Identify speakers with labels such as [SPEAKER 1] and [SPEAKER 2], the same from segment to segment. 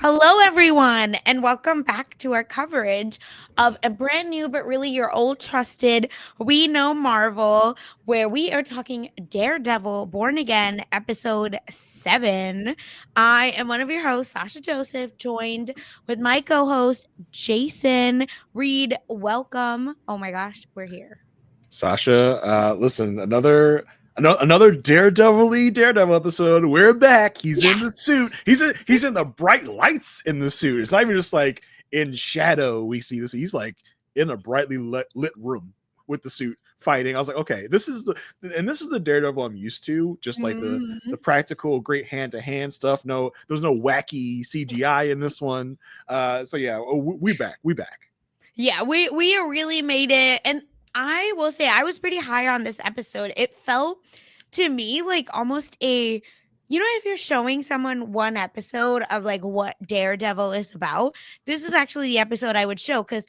[SPEAKER 1] Hello, everyone, and welcome back to our coverage of a brand new but really your old trusted We Know Marvel, where we are talking Daredevil Born Again, episode 7. I am one of your hosts, Sasha Joseph, joined with my co host, Jason Reed. Welcome. Oh my gosh, we're here.
[SPEAKER 2] Sasha, listen, another Daredevil episode. We're back. He's in the
[SPEAKER 1] Yes.
[SPEAKER 2] suit. He's in the bright lights in the suit. It's not even just like in shadow. We see this. He's like in a brightly lit room with the suit fighting. I was like, okay, this is the Daredevil I'm used to. Just like the
[SPEAKER 1] Mhm.
[SPEAKER 2] practical, great hand to hand stuff. No, there's no wacky CGI in this one. So yeah, we back. We back.
[SPEAKER 1] Yeah, we really made it. And I will say I was pretty high on this episode. It felt to me like almost if you're showing someone one episode of like what Daredevil is about, this is actually the episode I would show because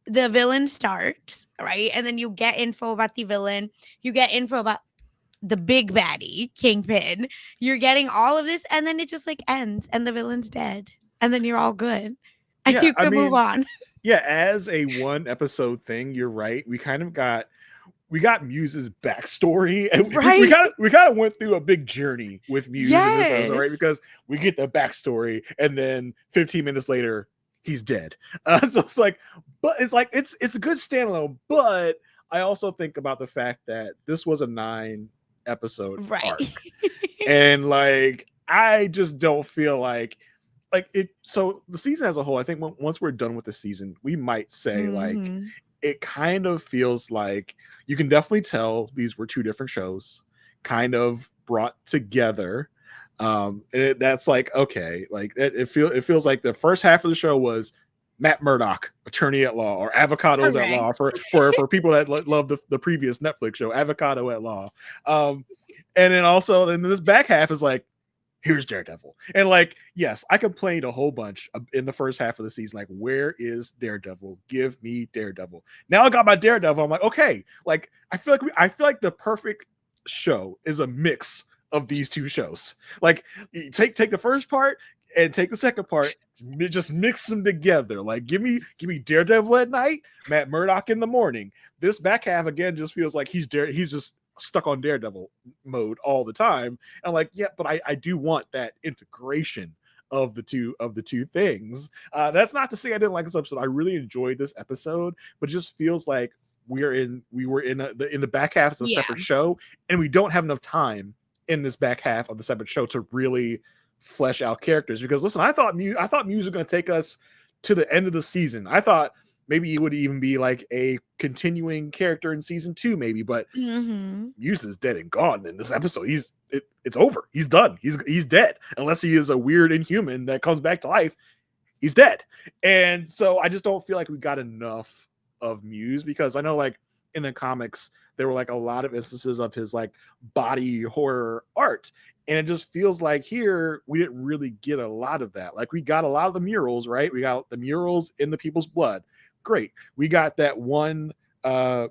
[SPEAKER 1] the villain starts, right? And then you get info about the villain, you get info about the big baddie, Kingpin. You're getting all of this, and then it just like ends and the villain's dead. And then you're all good. And
[SPEAKER 2] Yeah,
[SPEAKER 1] you
[SPEAKER 2] I
[SPEAKER 1] can move
[SPEAKER 2] mean,
[SPEAKER 1] on.
[SPEAKER 2] yeah, as a one episode thing, you're right. We got Muse's backstory, and we
[SPEAKER 1] Right.
[SPEAKER 2] kind of we kind of went through a big journey with Muse in this episode, right?
[SPEAKER 1] Yes.
[SPEAKER 2] Because we get the backstory, and then 15 minutes later, he's dead. So it's a good standalone, but I also think about the fact that this was a 9 episode
[SPEAKER 1] Right.
[SPEAKER 2] arc, and like I just don't feel like it. So the season as a whole, I think once we're done with the season, we might say like
[SPEAKER 1] Mhm.
[SPEAKER 2] it kind of feels like you can definitely tell these were two different shows kind of brought together. That's like okay, like it feels like the first half of the show was Matt Murdock, attorney at law, or avocados at law
[SPEAKER 1] Correct.
[SPEAKER 2] for people that love the previous Netflix show avocado at law. um and then also and this back half is like here's Daredevil. And like, yes, I complained a whole bunch in the first half of the season. Like, where is Daredevil? Give me Daredevil. Now I got my Daredevil. I'm like, okay, like I feel like the perfect show is a mix of these two shows. Like, take the first part and take the second part. Just mix them together. Like, give me Daredevil at night, Matt Murdock in the morning. This back half again just feels like he's just stuck on Daredevil mode all the time. And I'm like, yeah, but I do want that integration of the two things. That's not to say I didn't like this episode. I really enjoyed this episode, but it just feels like we were in the back half of a
[SPEAKER 1] Yeah.
[SPEAKER 2] separate show, and we don't have enough time in this back half of the separate show to really flesh out characters. Because listen, I thought Muse was going to take us to the end of the season. I thought maybe it would even be like a continuing character in season 2, maybe, but
[SPEAKER 1] Mhm.
[SPEAKER 2] Muse is dead and gone in this episode. It's over. He's done. He's dead. Unless he is a weird inhuman that comes back to life, he's dead. And so I just don't feel like we got enough of Muse, because I know like in the comics there were like a lot of instances of his like body horror art. And it just feels like here we didn't really get a lot of that. Like we got a lot of the murals, right? We got the murals in the people's blood. Great. We got that one kind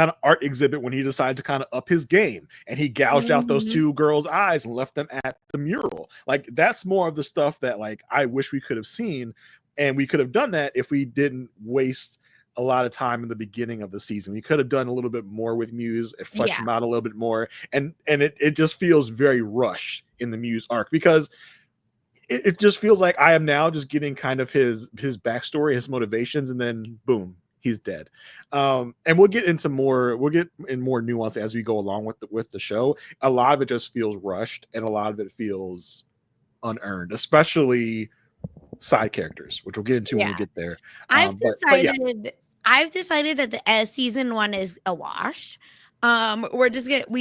[SPEAKER 2] of art exhibit when he decided to kind of up his game, and he gouged out those
[SPEAKER 1] Mhm.
[SPEAKER 2] two girls' eyes and left them at the mural. Like that's more of the stuff that like I wish we could have seen, and we could have done that if we didn't waste a lot of time in the beginning of the season. We could have done a little bit more with Muse and fleshed
[SPEAKER 1] Yeah.
[SPEAKER 2] him out a little bit more, and it just feels very rushed in the Muse arc, because it just feels like I am now just getting kind of his backstory, his motivations, and then boom, he's dead. And we'll get in more nuance as we go along with the show. A lot of it just feels rushed, and a lot of it feels unearned, especially side characters, which we'll get into when
[SPEAKER 1] Yeah.
[SPEAKER 2] we get there.
[SPEAKER 1] I've
[SPEAKER 2] But yeah,
[SPEAKER 1] decided I've decided that the season 1 is a wash. We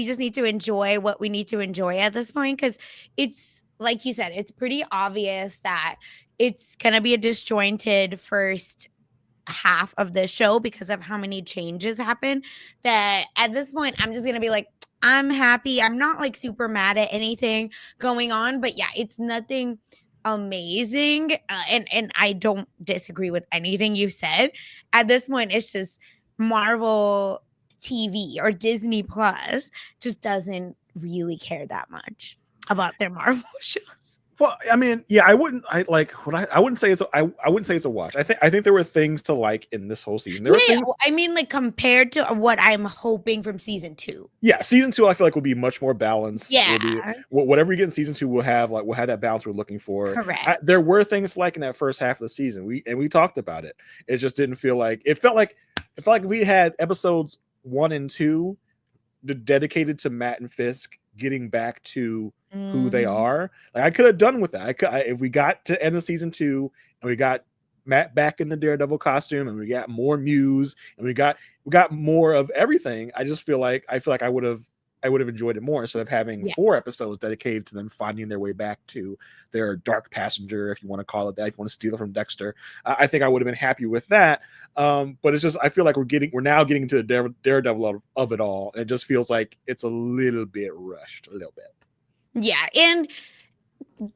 [SPEAKER 1] just need to enjoy what we need to enjoy at this point because it's like you said, it's pretty obvious that it's gonna be a disjointed first half of the show because of how many changes happen. That at this point, I'm just gonna be like, I'm happy. I'm not like super mad at anything going on, but yeah, it's nothing amazing. And I don't disagree with anything you said. At this point, it's just Marvel TV or Disney Plus just doesn't really care that much about their Marvel shows.
[SPEAKER 2] Well, I mean, yeah, I wouldn't. I like what I wouldn't say it's. I wouldn't say it's a watch. I think there were things to like in this whole season. There
[SPEAKER 1] Yeah,
[SPEAKER 2] were
[SPEAKER 1] yeah.
[SPEAKER 2] things.
[SPEAKER 1] I mean, like compared to what I'm hoping from season 2.
[SPEAKER 2] Yeah, season two I feel like will be much more balanced. Will
[SPEAKER 1] Yeah,
[SPEAKER 2] be whatever you get in season two. We'll have that balance we're looking for.
[SPEAKER 1] correct.
[SPEAKER 2] There were things to like in that first half of the season. We talked about it. It just didn't feel like it felt like we had episodes 1 and 2 dedicated to Matt and Fisk getting back to who they
[SPEAKER 1] Mhm.
[SPEAKER 2] are. Like I could have done with that. If we got to end of season 2 and we got Matt back in the Daredevil costume and we got more Muse and we got more of everything. I feel like I would have enjoyed it more instead of having
[SPEAKER 1] Yeah.
[SPEAKER 2] 4 episodes dedicated to them finding their way back to their dark passenger, if you want to call it that, if you want to steal it from Dexter. I think I would have been happy with that. But it's just I feel like we're now getting to the Daredevil of it all. And it just feels like it's a little bit rushed, a little bit.
[SPEAKER 1] Yeah, and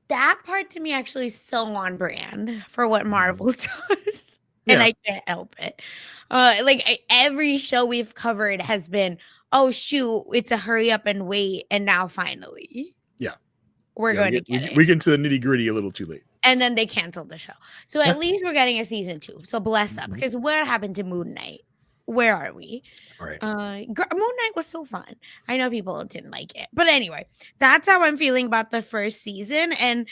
[SPEAKER 1] that part to me actually is so on brand for what
[SPEAKER 2] Mhm.
[SPEAKER 1] Marvel does, and
[SPEAKER 2] Yeah,
[SPEAKER 1] I can't help it. Every show we've covered has been, "Oh, shoot, it's a hurry up and wait, and now finally,
[SPEAKER 2] yeah,
[SPEAKER 1] we're
[SPEAKER 2] yeah. We
[SPEAKER 1] going to
[SPEAKER 2] get
[SPEAKER 1] get it."
[SPEAKER 2] we get into the nitty gritty a little too late.
[SPEAKER 1] And then they canceled the show. So
[SPEAKER 2] Yeah.
[SPEAKER 1] at least we're getting a season 2, so bless up,
[SPEAKER 2] Mhm.
[SPEAKER 1] because what happened to Moon Knight? Where are we?
[SPEAKER 2] All right.
[SPEAKER 1] Moon Knight was so fun. I know people didn't like it, but anyway, that's how I'm feeling about the first season, and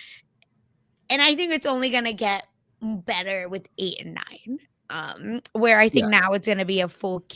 [SPEAKER 1] I think it's only gonna get better with 8 and 9. Where I
[SPEAKER 2] Yeah.
[SPEAKER 1] think now it's gonna be a full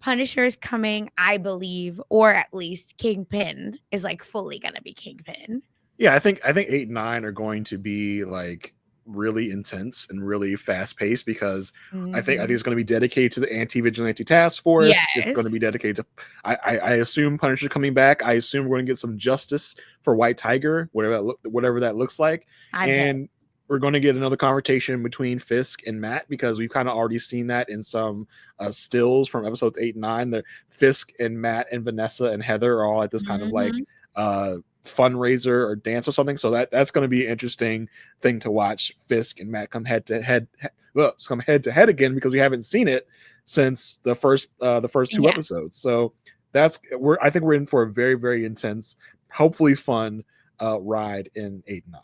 [SPEAKER 1] Punisher is coming, I believe, or at least Kingpin is like fully gonna be Kingpin.
[SPEAKER 2] Yeah, I think 8 and 9 are going to be like really intense and really fast paced because I think
[SPEAKER 1] Mhm.
[SPEAKER 2] it's going to be dedicated to the anti vigilante task force. It's going
[SPEAKER 1] Yes,
[SPEAKER 2] to be dedicated to I assume Punisher coming back. I assume we're going to get some justice for White Tiger, whatever that looks like,
[SPEAKER 1] I bet.
[SPEAKER 2] and we're going to get another confrontation between Fisk and Matt because we've kind of already seen that in some stills from episodes 8 and 9. The Fisk and Matt and Vanessa and Heather are all at this kind of like
[SPEAKER 1] Mhm.
[SPEAKER 2] fundraiser or dance or something. So that's going to be an interesting thing to watch. Fisk and Matt come head to head. Well, come head to head again because we haven't seen it since the first 2 episodes. So I think we're in for a very very intense, hopefully fun ride in 8 and 9.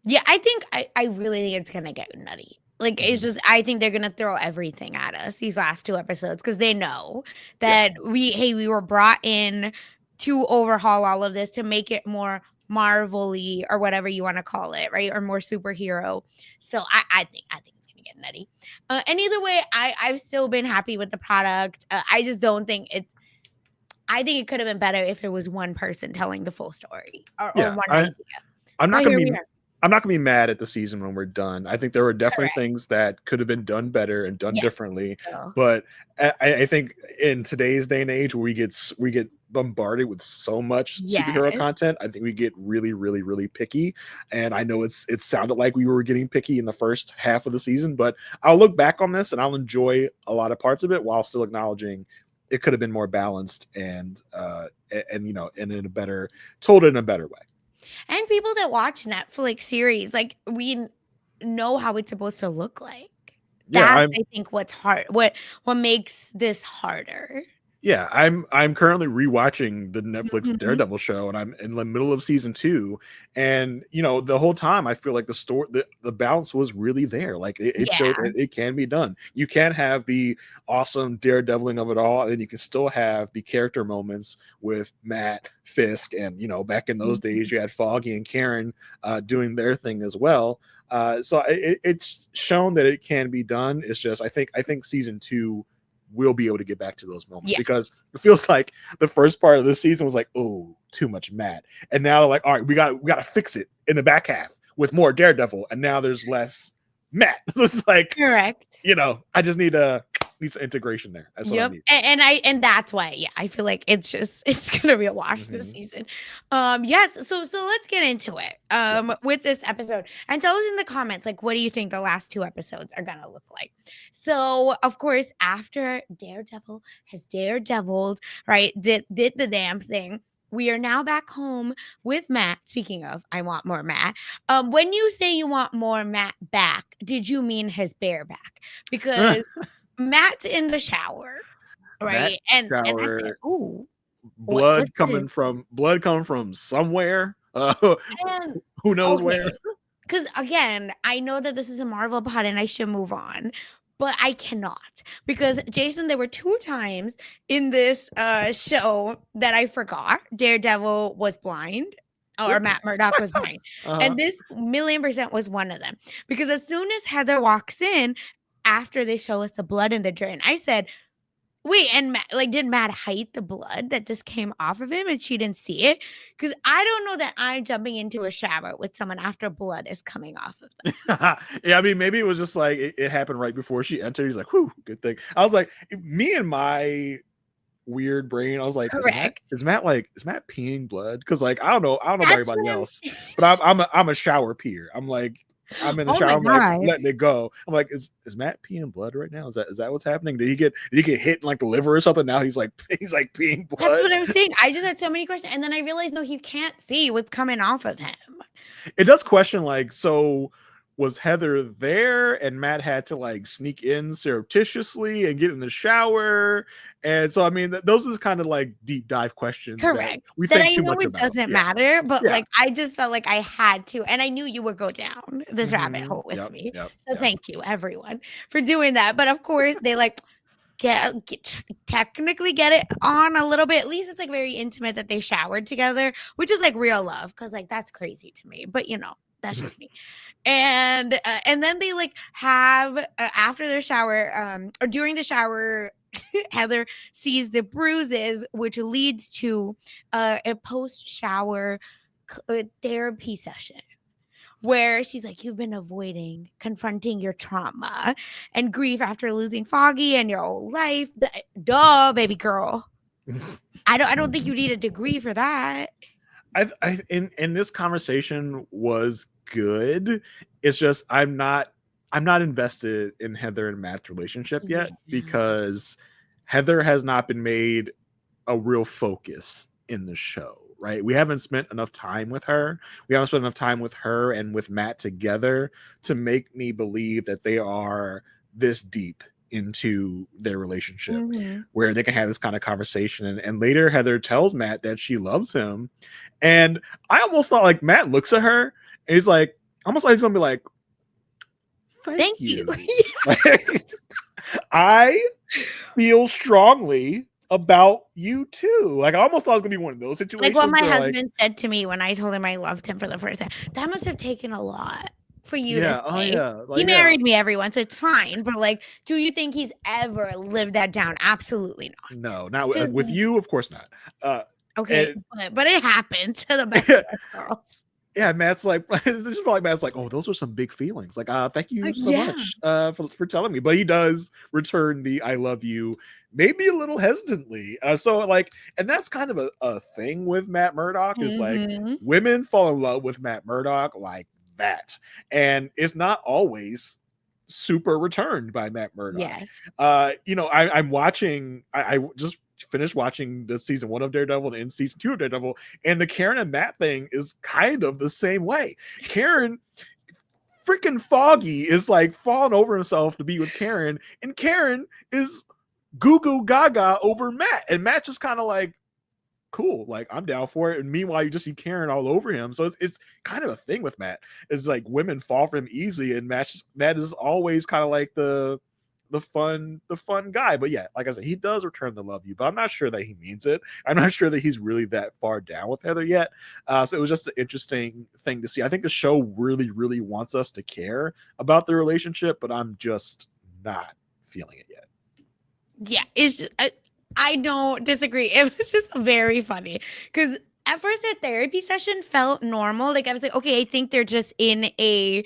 [SPEAKER 1] Yeah, I really think it's gonna get nutty. Like, it's
[SPEAKER 2] Mhm.
[SPEAKER 1] just I think they're gonna throw everything at us these last 2 episodes because they know
[SPEAKER 2] Yeah.
[SPEAKER 1] that we were brought in to overhaul all of this to make it more Marvel-y or whatever you wanna call it, right? Or more superhero. So I think it's gonna get nutty. And either way, I've still been happy with the product. I just don't think it's I think it could have been better if it was one person telling the full story or
[SPEAKER 2] Yeah.
[SPEAKER 1] one
[SPEAKER 2] I
[SPEAKER 1] idea.
[SPEAKER 2] I'm
[SPEAKER 1] But
[SPEAKER 2] not gonna
[SPEAKER 1] here we
[SPEAKER 2] be
[SPEAKER 1] are.
[SPEAKER 2] I'm not gonna be mad at the season when we're done. I think there were definitely
[SPEAKER 1] Correct.
[SPEAKER 2] things that could have been done better and done
[SPEAKER 1] Yes.
[SPEAKER 2] differently.
[SPEAKER 1] So
[SPEAKER 2] But I think in today's day and age where we get bombarded with so much superhero
[SPEAKER 1] yes.
[SPEAKER 2] content, I think we get really, really, really picky. And I know it sounded like we were getting picky in the first half of the season, but I'll look back on this and I'll enjoy a lot of parts of it while still acknowledging it could have been more balanced and and told it in a better way.
[SPEAKER 1] And people that watch Netflix series, like, know how it's supposed to look like.
[SPEAKER 2] Yeah,
[SPEAKER 1] That's,
[SPEAKER 2] I'm
[SPEAKER 1] I think, what's hard what makes this harder.
[SPEAKER 2] Yeah, I'm currently rewatching the Netflix
[SPEAKER 1] Mhm.
[SPEAKER 2] Daredevil show, and I'm in the middle of season 2. And the whole time I feel like the balance was really there. Like it showed
[SPEAKER 1] Yeah.
[SPEAKER 2] it can be done. You can have the awesome daredeviling of it all, and then you can still have the character moments with Matt, Fisk, and back in those
[SPEAKER 1] Mhm.
[SPEAKER 2] days you had Foggy and Karen doing their thing as well. So it's shown that it can be done. It's just I think season 2 will be able to get back to those moments
[SPEAKER 1] Yeah.
[SPEAKER 2] because it feels like the first part of this season was like, oh, too much Matt, and now they're like, all right, we got to fix it in the back half with more Daredevil, and now there's less Matt. So it's like,
[SPEAKER 1] Correct.
[SPEAKER 2] I just need some integration there. That's what I
[SPEAKER 1] Yep,
[SPEAKER 2] need.
[SPEAKER 1] and that's why, yeah, I feel like it's just it's gonna be a wash this
[SPEAKER 2] Mhm.
[SPEAKER 1] season. Yes, so let's get into it,
[SPEAKER 2] Yeah.
[SPEAKER 1] with this episode, and tell us in the comments, like, what do you think the last 2 episodes are gonna look like? So, of course, after Daredevil has daredeviled, right, did the damn thing, we are now back home with Matt. Speaking of, I want more Matt. When you say you want more Matt back, did you mean his bear back? Because Matt's in the shower,
[SPEAKER 2] Matt
[SPEAKER 1] right? And I said,
[SPEAKER 2] shower,
[SPEAKER 1] "Ooh, what
[SPEAKER 2] blood
[SPEAKER 1] what's this?"
[SPEAKER 2] coming from somewhere.
[SPEAKER 1] And
[SPEAKER 2] who knows where.
[SPEAKER 1] Okay. Because again, I know that this is a Marvel pod and I should move on, but I cannot because Jason, there were 2 times in this show that I forgot Daredevil was blind or Matt Murdock was blind.
[SPEAKER 2] Uh-huh.
[SPEAKER 1] And this 1,000,000% was one of them. Because as soon as Heather walks in, after they show us the blood in the drain, I said, wait, and Matt, like, did Matt hide the blood that just came off of him and she didn't see it? Because I don't know that I'm jumping into a shower with someone after blood is coming off of them.
[SPEAKER 2] Yeah, I mean, maybe it was just like it happened right before she entered. He's like, whew, good thing. I was like, me and my weird brain, I was like,
[SPEAKER 1] Correct.
[SPEAKER 2] is Matt peeing blood? Because like I don't know about
[SPEAKER 1] That's
[SPEAKER 2] everybody
[SPEAKER 1] what I'm
[SPEAKER 2] else,
[SPEAKER 1] saying.
[SPEAKER 2] but I'm a shower peer. I'm in the
[SPEAKER 1] Oh
[SPEAKER 2] shower.
[SPEAKER 1] my
[SPEAKER 2] I'm like
[SPEAKER 1] God.
[SPEAKER 2] letting it go. I'm like, is Matt peeing blood right now? Is that what's happening? Did he get hit in like the liver or something? Now he's like peeing blood.
[SPEAKER 1] That's what I'm saying. I just had so many questions. And then I realized, no, he can't see what's coming off of him.
[SPEAKER 2] It does question like, so was Heather there and Matt had to like sneak in surreptitiously and get in the shower? And so I mean those are kind of like deep dive questions
[SPEAKER 1] Correct.
[SPEAKER 2] that we
[SPEAKER 1] That
[SPEAKER 2] think
[SPEAKER 1] I
[SPEAKER 2] too
[SPEAKER 1] know
[SPEAKER 2] much
[SPEAKER 1] it
[SPEAKER 2] about.
[SPEAKER 1] doesn't matter, but
[SPEAKER 2] Yeah.
[SPEAKER 1] like I just felt like I had to. And I knew you would go down this rabbit hole with me. So thank you, everyone, for doing that. But of course, they like technically get it on a little bit. At least it's like very intimate that they showered together, which is like real love, because like that's crazy to me. But you know, that's just me. And then they like have after their shower, or during the shower, Heather sees the bruises, which leads to a post shower therapy session where she's like, you've been avoiding confronting your trauma and grief after losing Foggy and your whole life. Duh, baby girl. I don't think you need a degree for that.
[SPEAKER 2] I in this conversation was good. It's just I'm not invested in Heather and Matt's relationship yet because Heather has not been made a real focus in the show. Right, we haven't spent enough time with her. We haven't spent enough time with her and with Matt together to make me believe that they are this deep into their relationship where they can have this kind of conversation. And later Heather tells Matt that she loves him, and I almost thought like Matt looks at her and he's like, almost like he's gonna be like, thank you. Like, I feel strongly about you too. Like I almost thought it was gonna be one of those situations.
[SPEAKER 1] Like what my husband said to me when I told him I loved him for the first time. That must have taken a lot for you to say. Like, he married me, everyone, so it's fine. But like, do you think he's ever lived that down? Absolutely not.
[SPEAKER 2] No, not with you, of course not.
[SPEAKER 1] Okay, but it happened to the best of girls.
[SPEAKER 2] Yeah, Matt's like, it's just like Matt's like, oh, those are some big feelings. Like, thank you so much for telling me. But he does return the I love you, maybe a little hesitantly. So like, and that's kind of a thing with Matt Murdock is like women fall in love with Matt Murdock like that, and it's not always super returned by Matt Murdock.
[SPEAKER 1] Yes.
[SPEAKER 2] You know, I'm watching. I just finished watching the season 1 of Daredevil and season 2 of Daredevil, and the Karen and Matt thing is kind of the same way. Karen, freaking Foggy is like falling over himself to be with Karen, and Karen is goo goo gaga over Matt, and Matt's just kind of like, cool, like I'm down for it. And meanwhile, you just see Karen all over him. So it's kind of a thing with Matt. It's like women fall for him easy, and Matt is always kind of like the fun guy. But yeah, like I said, he does return the love you, but I'm not sure that he means it. I'm not sure that he's really that far down with Heather yet. So it was just an interesting thing to see. I think the show really, really wants us to care about the relationship, but I'm just not feeling it yet.
[SPEAKER 1] Yeah, it's just, I don't disagree. It was just very funny because at first the therapy session felt normal. Like I was like, okay, I think they're just in a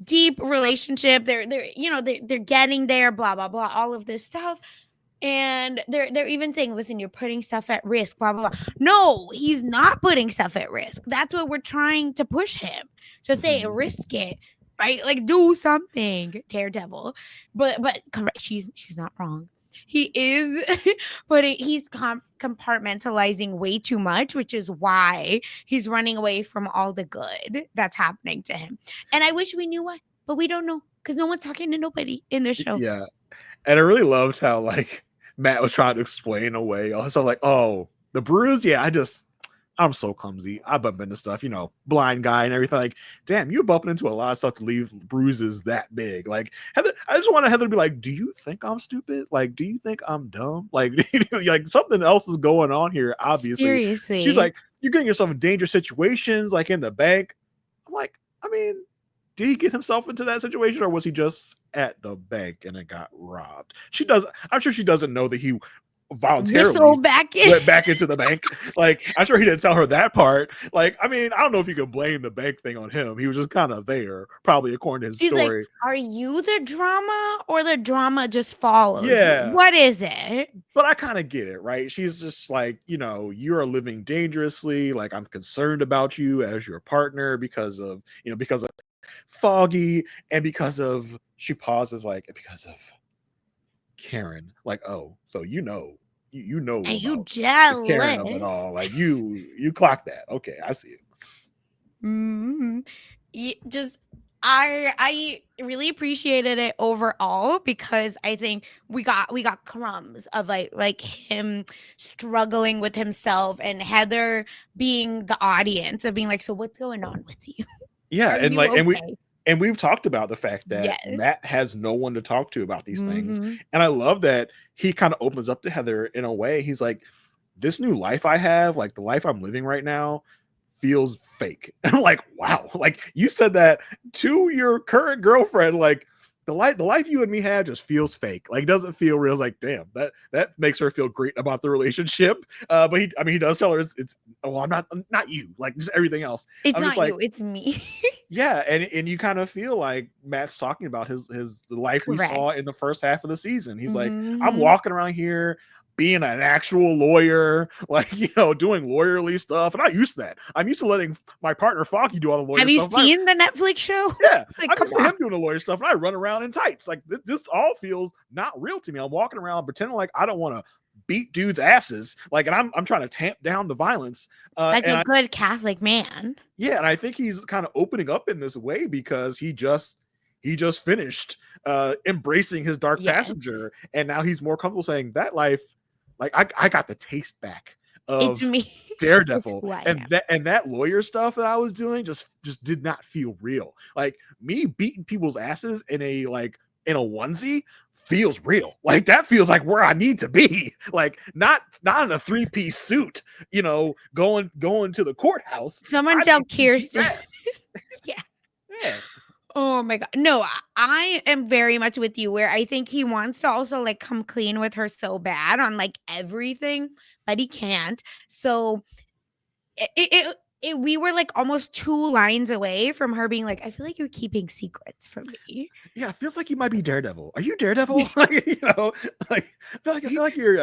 [SPEAKER 1] deep relationship. They're getting there, blah blah blah, all of this stuff. And they're even saying, listen, you're putting stuff at risk, blah blah blah. No, he's not putting stuff at risk. That's what we're trying to push him to say, risk it, right? Like do something, Daredevil. But correct, she's not wrong. He is, but he's compartmentalizing way too much, which is why he's running away from all the good that's happening to him. And I wish we knew why, but we don't know because no one's talking to nobody in this show.
[SPEAKER 2] Yeah, and I really loved how like Matt was trying to explain away all this stuff, like, oh, the bruise, yeah, I'm so clumsy. I bump into stuff, blind guy and everything. Like, damn, you're bumping into a lot of stuff to leave bruises that big. Like, Heather, I just want Heather to be like, do you think I'm stupid? Like, do you think I'm dumb? Like, like something else is going on here, obviously. She's
[SPEAKER 1] Seriously.
[SPEAKER 2] like, you're getting yourself in dangerous situations, like in the bank. I'm like, I mean, did he get himself into that situation, or was he just at the bank and it got robbed? I'm sure she doesn't know that he
[SPEAKER 1] Whistle
[SPEAKER 2] voluntarily
[SPEAKER 1] back in.
[SPEAKER 2] went back into the bank. Like, I'm sure he didn't tell her that part. Like, I mean, I don't know if you can blame the bank thing on him. He was just kind of there, probably according to his
[SPEAKER 1] She's like,
[SPEAKER 2] story.
[SPEAKER 1] are you the drama or the drama just follows you?
[SPEAKER 2] Yeah.
[SPEAKER 1] What is it?
[SPEAKER 2] But I kind of get it, right? She's just like, you are living dangerously. Like, I'm concerned about you as your partner because of Foggy, and because of, she pauses, like, because of Karen. Like, oh, so you know
[SPEAKER 1] And you
[SPEAKER 2] about the Karen of it
[SPEAKER 1] jealous.
[SPEAKER 2] all. Like, you clock that. Okay, I see it.
[SPEAKER 1] Mhm. Just I really appreciated it overall because I think we got crumbs of like him struggling with himself and Heather being the audience of being like, so what's going on with you?
[SPEAKER 2] Yeah,
[SPEAKER 1] Are
[SPEAKER 2] and
[SPEAKER 1] you
[SPEAKER 2] like,
[SPEAKER 1] okay?
[SPEAKER 2] and we've talked about the fact that
[SPEAKER 1] Yes.
[SPEAKER 2] Matt has no one to talk to about these things.
[SPEAKER 1] Mm-hmm.
[SPEAKER 2] And I love that he kind of opens up to Heather in a way. He's like, this new life I have, like the life I'm living right now, feels fake. And I'm like, wow, like you said that to your current girlfriend, like the life you and me had just feels fake. Like, doesn't feel real. It's like, damn, that makes her feel great about the relationship. But he does tell her it's oh, I'm not you, like just everything else.
[SPEAKER 1] It's
[SPEAKER 2] I'm just
[SPEAKER 1] not
[SPEAKER 2] like,
[SPEAKER 1] you, it's me.
[SPEAKER 2] yeah, and you kind of feel like Matt's talking about the life we
[SPEAKER 1] Correct.
[SPEAKER 2] saw in the first half of the season. He's like, I'm
[SPEAKER 1] Mm-hmm.
[SPEAKER 2] walking around here being an actual lawyer, like, doing lawyerly stuff. And I'm used to that. I'm used to letting my partner Foggy do all the lawyer
[SPEAKER 1] Have you
[SPEAKER 2] stuff.
[SPEAKER 1] seen the Netflix show?
[SPEAKER 2] Yeah,
[SPEAKER 1] Like,
[SPEAKER 2] I'm
[SPEAKER 1] come
[SPEAKER 2] used to
[SPEAKER 1] on.
[SPEAKER 2] him doing the lawyer stuff, and I run around in tights. Like, this all feels not real to me. I'm walking around pretending like I don't want to beat dudes' asses. Like, and I'm trying to tamp down the violence.
[SPEAKER 1] Like
[SPEAKER 2] And
[SPEAKER 1] a good Catholic man.
[SPEAKER 2] yeah, and I think he's kind of opening up in this way because he just finished embracing his dark
[SPEAKER 1] Yes.
[SPEAKER 2] passenger, and now he's more comfortable saying that life, like I got the taste back
[SPEAKER 1] It's
[SPEAKER 2] of
[SPEAKER 1] me. It's
[SPEAKER 2] Daredevil,
[SPEAKER 1] who I
[SPEAKER 2] and
[SPEAKER 1] am.
[SPEAKER 2] that lawyer stuff that I was doing just did not feel real. Like, me beating people's asses in a onesie feels real. Like, that feels like where I need to be. Like, not in a 3-piece suit, going to the courthouse.
[SPEAKER 1] Someone
[SPEAKER 2] I
[SPEAKER 1] tell
[SPEAKER 2] need to beat
[SPEAKER 1] Kirsten.
[SPEAKER 2] ass.
[SPEAKER 1] Yeah.
[SPEAKER 2] Yeah.
[SPEAKER 1] Oh my god. No, I am very much with you where I think he wants to also like come clean with her so bad on like everything, but he can't. So we were like almost 2 lines away from her being like, I feel like you're keeping secrets from me.
[SPEAKER 2] Yeah, it feels like you might be Daredevil. Are you Daredevil? Like, like I feel like you're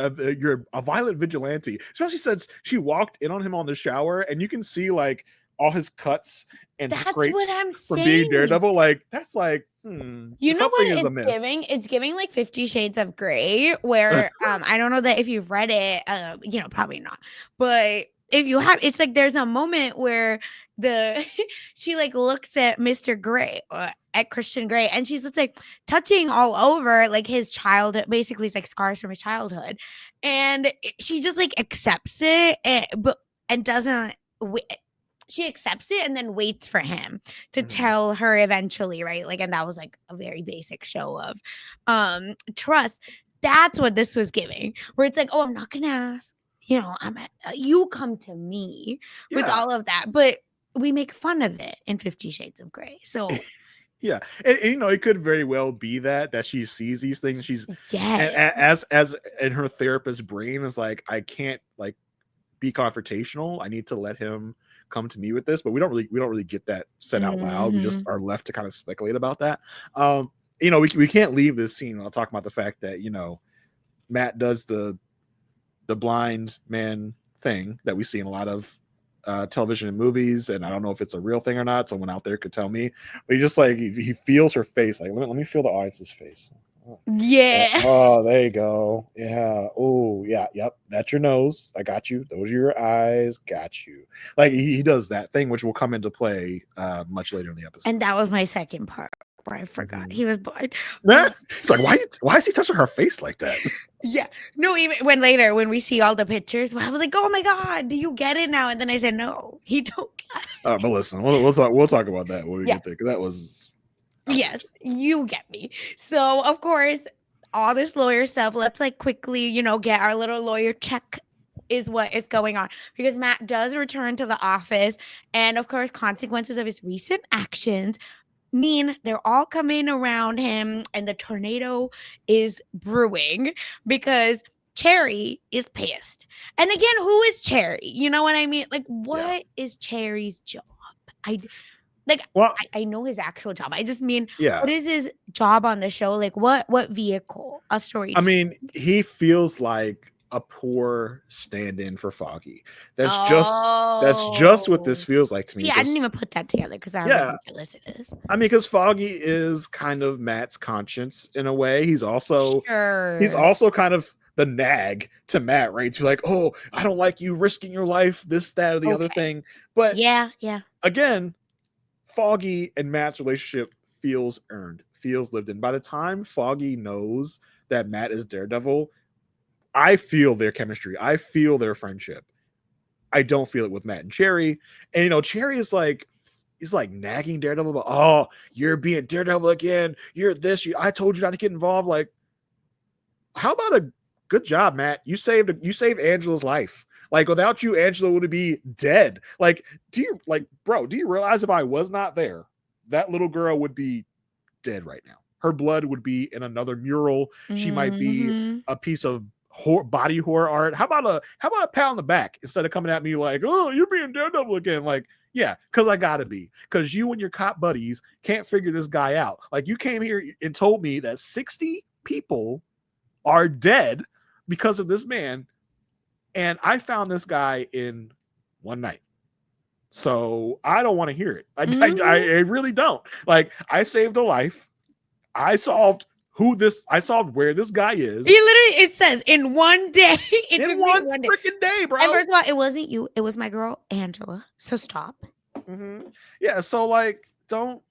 [SPEAKER 2] a violent vigilante. Especially since she walked in on him on the shower, and you can see like all his cuts and
[SPEAKER 1] That's what
[SPEAKER 2] scrapes
[SPEAKER 1] I'm
[SPEAKER 2] from being
[SPEAKER 1] saying.
[SPEAKER 2] Daredevil. Like, that's like,
[SPEAKER 1] You know
[SPEAKER 2] something
[SPEAKER 1] what
[SPEAKER 2] is
[SPEAKER 1] it's
[SPEAKER 2] amiss.
[SPEAKER 1] giving? It's giving like 50 Shades of Grey, where I don't know that if you've read it, probably not. But if you have, it's like there's a moment where the she like looks at Mr. Grey at Christian Grey, and she's just like touching all over like his childhood, basically it's like scars from his childhood. And she just like accepts it and doesn't she accepts it and then waits for him to
[SPEAKER 2] Mhm.
[SPEAKER 1] tell her eventually, right? Like, and that was like a very basic show of trust. That's what this was giving, where it's like, oh, I'm not gonna ask, you come to me with
[SPEAKER 2] Yeah.
[SPEAKER 1] all of that, but we make fun of it in 50 Shades of Grey. So
[SPEAKER 2] Yeah, and it could very well be that she sees these things. She's
[SPEAKER 1] yes.
[SPEAKER 2] as in her therapist's brain is like, I can't like be confrontational. I need to let him come to me with this, but we don't really get that said out loud. We just
[SPEAKER 1] Mhm.
[SPEAKER 2] are left to kind of speculate about that. We can't leave this scene. I'll talk about the fact that Matt does the blind man thing that we see in a lot of television and movies, and I don't know if it's a real thing or not. Someone out there could tell me. But he just like he feels her face. Like, let me feel the audience's face.
[SPEAKER 1] Yeah.
[SPEAKER 2] Oh, there you go. Yeah. Oh, yeah. Yep. That's your nose. I got you. Those are your eyes. Got you. Like, he does that thing, which will come into play much later in the episode.
[SPEAKER 1] And that was my second part. I forgot
[SPEAKER 2] Mhm.
[SPEAKER 1] he was blind.
[SPEAKER 2] It's like, why is he touching her face like that?
[SPEAKER 1] Yeah. No, even when later when we see all the pictures, when I was like, "Oh my god, do you get it now?" And then I said, "No, he don't get it."
[SPEAKER 2] But listen, we'll talk about that when we
[SPEAKER 1] Yeah.
[SPEAKER 2] get there, 'cause that was
[SPEAKER 1] Yes,
[SPEAKER 2] outrageous.
[SPEAKER 1] you get me. So, of course, all this lawyer stuff, let's like quickly, get our little lawyer check is what is going on because Matt does return to the office and of course consequences of his recent actions mean they're all coming around him and the tornado is brewing because Cherry is pissed. And again, who is Cherry? You know what I mean? Like,
[SPEAKER 2] Yeah.
[SPEAKER 1] what is Cherry's job? I like
[SPEAKER 2] Well,
[SPEAKER 1] I know his actual job. I just mean,
[SPEAKER 2] yeah.
[SPEAKER 1] what is his job on the show? Like, what vehicle of
[SPEAKER 2] I
[SPEAKER 1] storytelling?
[SPEAKER 2] mean, he feels like a poor stand-in for Foggy. That's just what this
[SPEAKER 1] Oh.
[SPEAKER 2] feels like to me.
[SPEAKER 1] See, I didn't
[SPEAKER 2] Because
[SPEAKER 1] even put that together because how
[SPEAKER 2] yeah,
[SPEAKER 1] ridiculous it is.
[SPEAKER 2] I mean, because Foggy is kind of Matt's conscience in a way. He's
[SPEAKER 1] Sure.
[SPEAKER 2] also kind of the nag to Matt, right? To be like, oh, I don't like you risking your life, this, that, or the other
[SPEAKER 1] Okay.
[SPEAKER 2] thing. But
[SPEAKER 1] Yeah, yeah.
[SPEAKER 2] again, Foggy and Matt's relationship feels earned, feels lived in. By the time Foggy knows that Matt is Daredevil, I feel their chemistry. I feel their friendship. I don't feel it with Matt and Cherry. And Cherry is like, he's like nagging Daredevil about, oh, you're being Daredevil again. You're this. I told you not to get involved. Like, how about a good job, Matt? You saved Angela's life. Like, without you, Angela would be dead. Like, bro, do you realize if I was not there, that little girl would be dead right now. Her blood would be in another mural. She might be
[SPEAKER 1] Mhm.
[SPEAKER 2] a piece of body horror art. How about a pat on the back instead of coming at me like, oh, you're being Daredevil again? Like, yeah, because I gotta be. Because you and your cop buddies can't figure this guy out. Like, you came here and told me that 60 people are dead because of this man, and I found this guy in one night. So I don't want to hear it. I
[SPEAKER 1] Mhm.
[SPEAKER 2] really don't. Like, I saved a life. I solved where this guy
[SPEAKER 1] He
[SPEAKER 2] is
[SPEAKER 1] literally it says in one day. It
[SPEAKER 2] in
[SPEAKER 1] took me
[SPEAKER 2] one
[SPEAKER 1] one day.
[SPEAKER 2] freaking day,
[SPEAKER 1] And
[SPEAKER 2] bro.
[SPEAKER 1] first of all, it wasn't you. It was my girl Angela. So stop.
[SPEAKER 2] Mhm. Yeah, so like, don't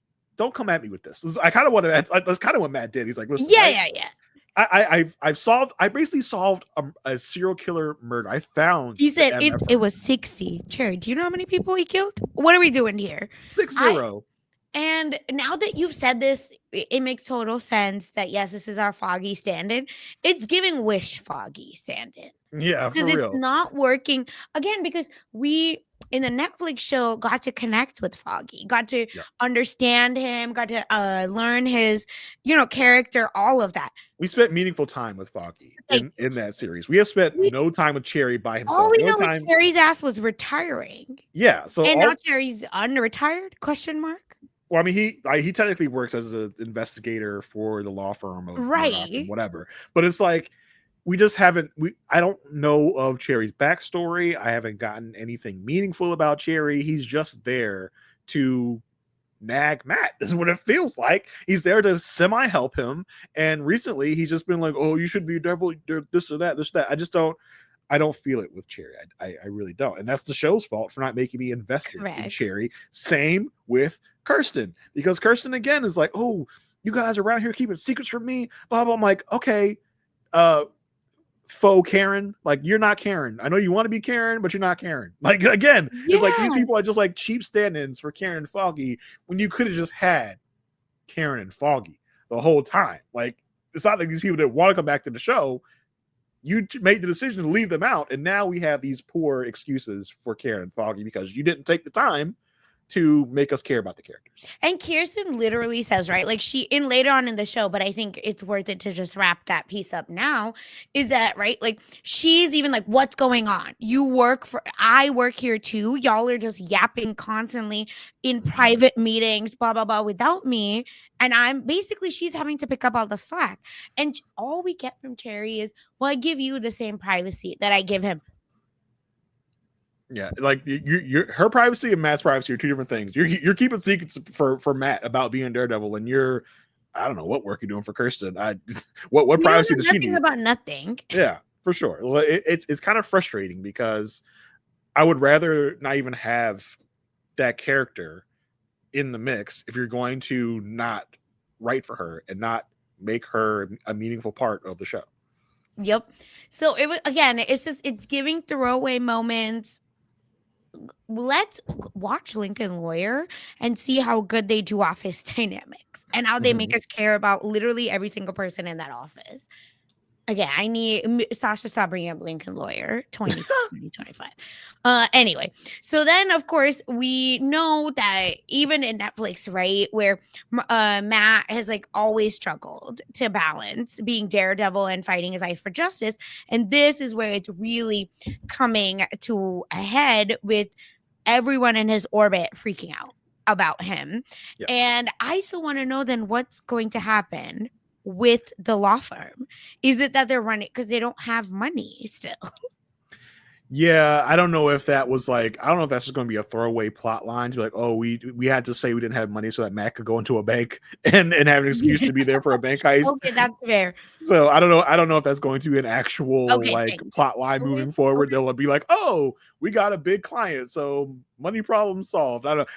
[SPEAKER 2] come at me with this. I kind of want to. That's kind of what Matt did. He's like, listen,
[SPEAKER 1] Yeah,
[SPEAKER 2] right?
[SPEAKER 1] yeah, yeah.
[SPEAKER 2] I basically solved a serial killer murder. I found
[SPEAKER 1] He
[SPEAKER 2] the
[SPEAKER 1] said it
[SPEAKER 2] MF
[SPEAKER 1] was 60. Cherry, do you know how many people he killed? What are we doing here?
[SPEAKER 2] six
[SPEAKER 1] I
[SPEAKER 2] zero.
[SPEAKER 1] And now that you've said this, it makes total sense that yes, this is our Foggy stand-in. It's giving Wish Foggy stand-in
[SPEAKER 2] Yeah, for
[SPEAKER 1] because it's
[SPEAKER 2] real.
[SPEAKER 1] not working again because we in the Netflix show got to connect with Foggy, got to
[SPEAKER 2] Yeah,
[SPEAKER 1] understand him, got to learn his, character, all of that.
[SPEAKER 2] we spent meaningful time with Foggy
[SPEAKER 1] Like
[SPEAKER 2] in that series. We have spent
[SPEAKER 1] we,
[SPEAKER 2] no time with Cherry by
[SPEAKER 1] all
[SPEAKER 2] himself.
[SPEAKER 1] we
[SPEAKER 2] The only
[SPEAKER 1] know is
[SPEAKER 2] time,
[SPEAKER 1] Cherry's ass was retiring,
[SPEAKER 2] yeah. So
[SPEAKER 1] and now
[SPEAKER 2] all
[SPEAKER 1] Cherry's unretired? Question mark.
[SPEAKER 2] Well, I mean, he technically works as an investigator for the law firm of Murdoch and
[SPEAKER 1] Right.
[SPEAKER 2] whatever. But it's like we just haven't. I don't know of Cherry's backstory. I haven't gotten anything meaningful about Cherry. He's just there to nag Matt. This is what it feels like. He's there to semi help him. And recently, he's just been like, "Oh, you should be devil, this or that, this or that." I don't feel it with Cherry. I really don't. And that's the show's fault for not making me invested in
[SPEAKER 1] Correct.
[SPEAKER 2] Cherry. Same with Kirsten, because Kirsten again is like, oh, you guys are around here keeping secrets from me, blah, blah. I'm like, okay, uh, faux Karen, like, you're not Karen. I know you want to be Karen, but you're not Karen. Like, again, it's like these
[SPEAKER 1] Yeah.
[SPEAKER 2] people are just like cheap stand-ins for Karen and Foggy when you could have just had Karen and Foggy the whole time. Like, it's not like these people that want to come back to the show. You made the decision to leave them out, and now we have these poor excuses for Karen and Foggy because you didn't take the time to make us care about the characters.
[SPEAKER 1] And Kirsten literally says, right, like she in later on in the show, but I think it's worth it to just wrap that piece up now. Is that right? Like she's even like, what's going on? I work here too. Y'all are just yapping constantly in private meetings, blah, blah, blah, without me. And she's having to pick up all the slack. And all we get from Cherry is, well, I give you the same privacy that I give him.
[SPEAKER 2] Yeah, like her privacy and Matt's privacy are two different things. You're keeping secrets for Matt about being Daredevil, and I don't know what work you're doing for Kirsten. What
[SPEAKER 1] We don't
[SPEAKER 2] privacy
[SPEAKER 1] know
[SPEAKER 2] does she
[SPEAKER 1] nothing
[SPEAKER 2] need?
[SPEAKER 1] about nothing.
[SPEAKER 2] Yeah, for sure. Well, it's kind of frustrating because I would rather not even have that character in the mix if you're going to not right for her and not make her a meaningful part of the show.
[SPEAKER 1] Yep. So it was, again, it's giving throwaway moments. Let's watch Lincoln Lawyer and see how good they do office dynamics and how they
[SPEAKER 2] Mhm.
[SPEAKER 1] make us care about literally every single person in that office. Again, I need Sasha, stop bringing up Lincoln Lawyer 2025. Anyway, so then of course we know that even in Netflix, right, where Matt has like always struggled to balance being Daredevil and fighting his life for justice, and this is where it's really coming to a head with everyone in his orbit freaking out about him.
[SPEAKER 2] Yeah.
[SPEAKER 1] And I still want to know then what's going to happen with the law firm. Is it that they're running because they don't have money still?
[SPEAKER 2] Yeah, I don't know if that was like, I don't know if that's just going to be a throwaway plot line to be like, oh, we had to say we didn't have money so that Matt could go into a bank and have an excuse to be there for a bank heist.
[SPEAKER 1] Okay, that's fair.
[SPEAKER 2] So I don't know if that's going to be an actual
[SPEAKER 1] Okay,
[SPEAKER 2] like
[SPEAKER 1] thanks.
[SPEAKER 2] plot line
[SPEAKER 1] Okay,
[SPEAKER 2] moving forward.
[SPEAKER 1] okay.
[SPEAKER 2] They'll be like, oh, we got a big client, so money problem solved. I don't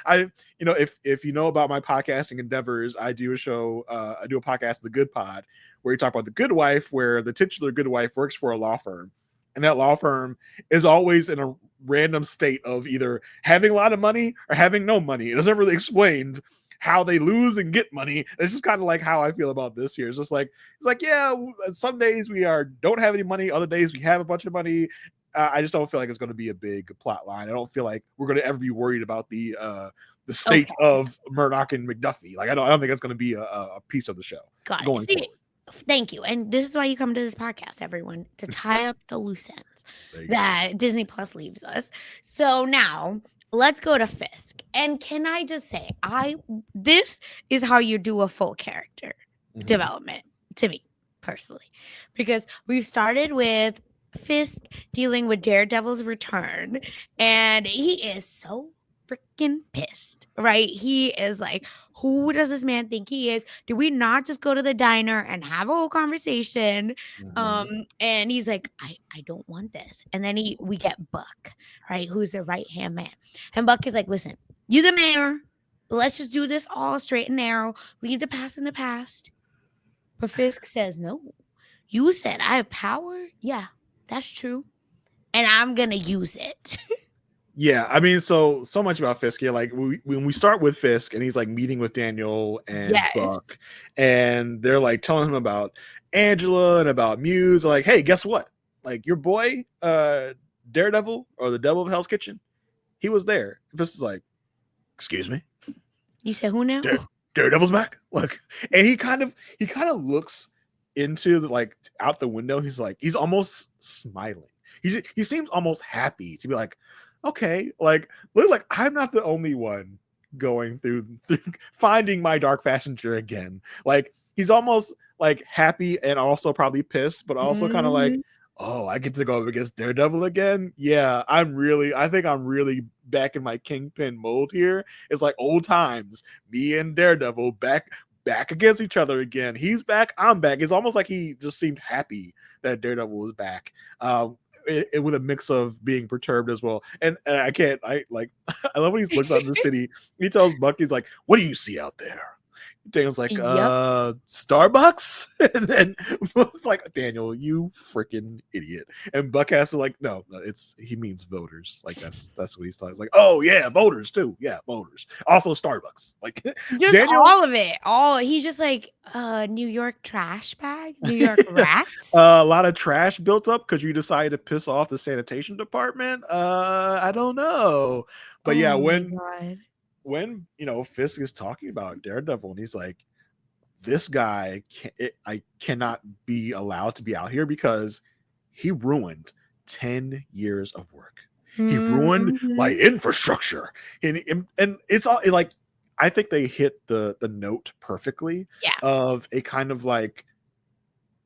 [SPEAKER 2] know. If you know about my podcasting endeavors, I do a podcast, The Good Pod, where we talk about the good wife, where the titular good wife works for a law firm. And that law firm is always in a random state of either having a lot of money or having no money. It doesn't really explained how they lose and get money. It's just kind of like how I feel about this year. It's like, yeah, some days we don't have any money, other days we have a bunch of money. I just don't feel like it's going to be a big plot line. I don't feel like we're going to ever be worried about the state of Murdock and McDuffie. Like I don't think it's going to be a piece of the show going forward.
[SPEAKER 1] Thank you. And this is why you come to this podcast, everyone, to tie up the loose ends that Disney Plus leaves us. So now let's go to Fisk. And can I just say, this is how you do a full character development to me personally, because we've started with Fisk dealing with Daredevil's return, and he is so freaking pissed, right? He is like, who does this man think he is? Do we not just go to the diner and have a whole conversation? And he's like, I don't want this. And then we get Buck, right? Who's the right hand man. And Buck is like, listen, you the mayor. Let's just do this all straight and narrow. Leave the past in the past. But Fisk says, no. You said I have power? Yeah, that's true. And I'm going to use it.
[SPEAKER 2] Yeah, I mean, so much about Fisk here. Like when we start with Fisk and he's like meeting with Daniel and Buck, and they're like telling him about Angela and about Muse. Like, hey, guess what? Like your boy, Daredevil or the Devil of Hell's Kitchen, he was there. Fisk is like, excuse me,
[SPEAKER 1] you said who now?
[SPEAKER 2] Daredevil's back. Like, and he kind of looks into like out the window. He's almost smiling. He seems almost happy to be like, okay, like literally, like I'm not the only one going through finding my dark passenger again. Like he's almost like happy and also probably pissed, but also kind of like, oh, I get to go up against Daredevil again. Yeah, I think I'm really back in my Kingpin mold here. It's like old times, me and Daredevil back against each other again. He's back, I'm back. It's almost like he just seemed happy that Daredevil was back. With a mix of being perturbed as well. And I love when he looks out in the city. He tells Buck, he's like, what do you see out there? Daniel's like, Starbucks? And then it's like, Daniel, you freaking idiot. And Buck has to like, no, he means voters. Like that's what he's talking. It's like, oh yeah, voters too. Yeah, voters. Also Starbucks. Like
[SPEAKER 1] just Daniel, all of it. He's just like New York trash bag, New York rats.
[SPEAKER 2] A lot of trash built up because you decided to piss off the sanitation department. I don't know. But yeah, when Fisk is talking about Daredevil and he's like, this guy I cannot be allowed to be out here because he ruined 10 years of work. He ruined my infrastructure. And it's all like, I think they hit the note perfectly of a kind of like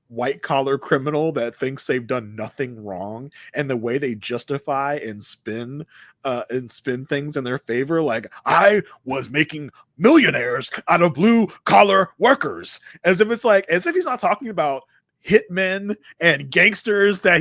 [SPEAKER 2] white collar criminal that thinks they've done nothing wrong, and the way they justify and spin things in their favor, like I was making millionaires out of blue collar workers, as if he's not talking about hitmen and gangsters that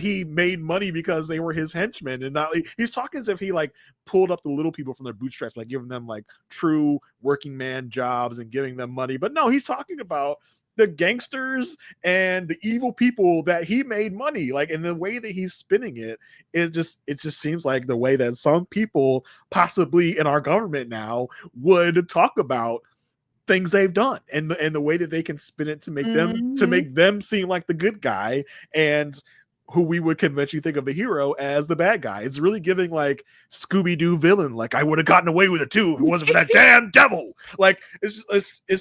[SPEAKER 2] he made money because they were his henchmen, and not he's talking as if he like pulled up the little people from their bootstraps, like giving them like true working man jobs and giving them money. But no, he's talking about the gangsters and the evil people that he made money. Like, in the way that he's spinning it, it just seems like the way that some people possibly in our government now would talk about things they've done, and the way that they can spin it to
[SPEAKER 1] Mhm.
[SPEAKER 2] make them seem like the good guy, and who we would conventionally think of the hero as the bad guy. It's really giving like Scooby-Doo villain, like I would have gotten away with it too if it wasn't for that damn devil. Like it's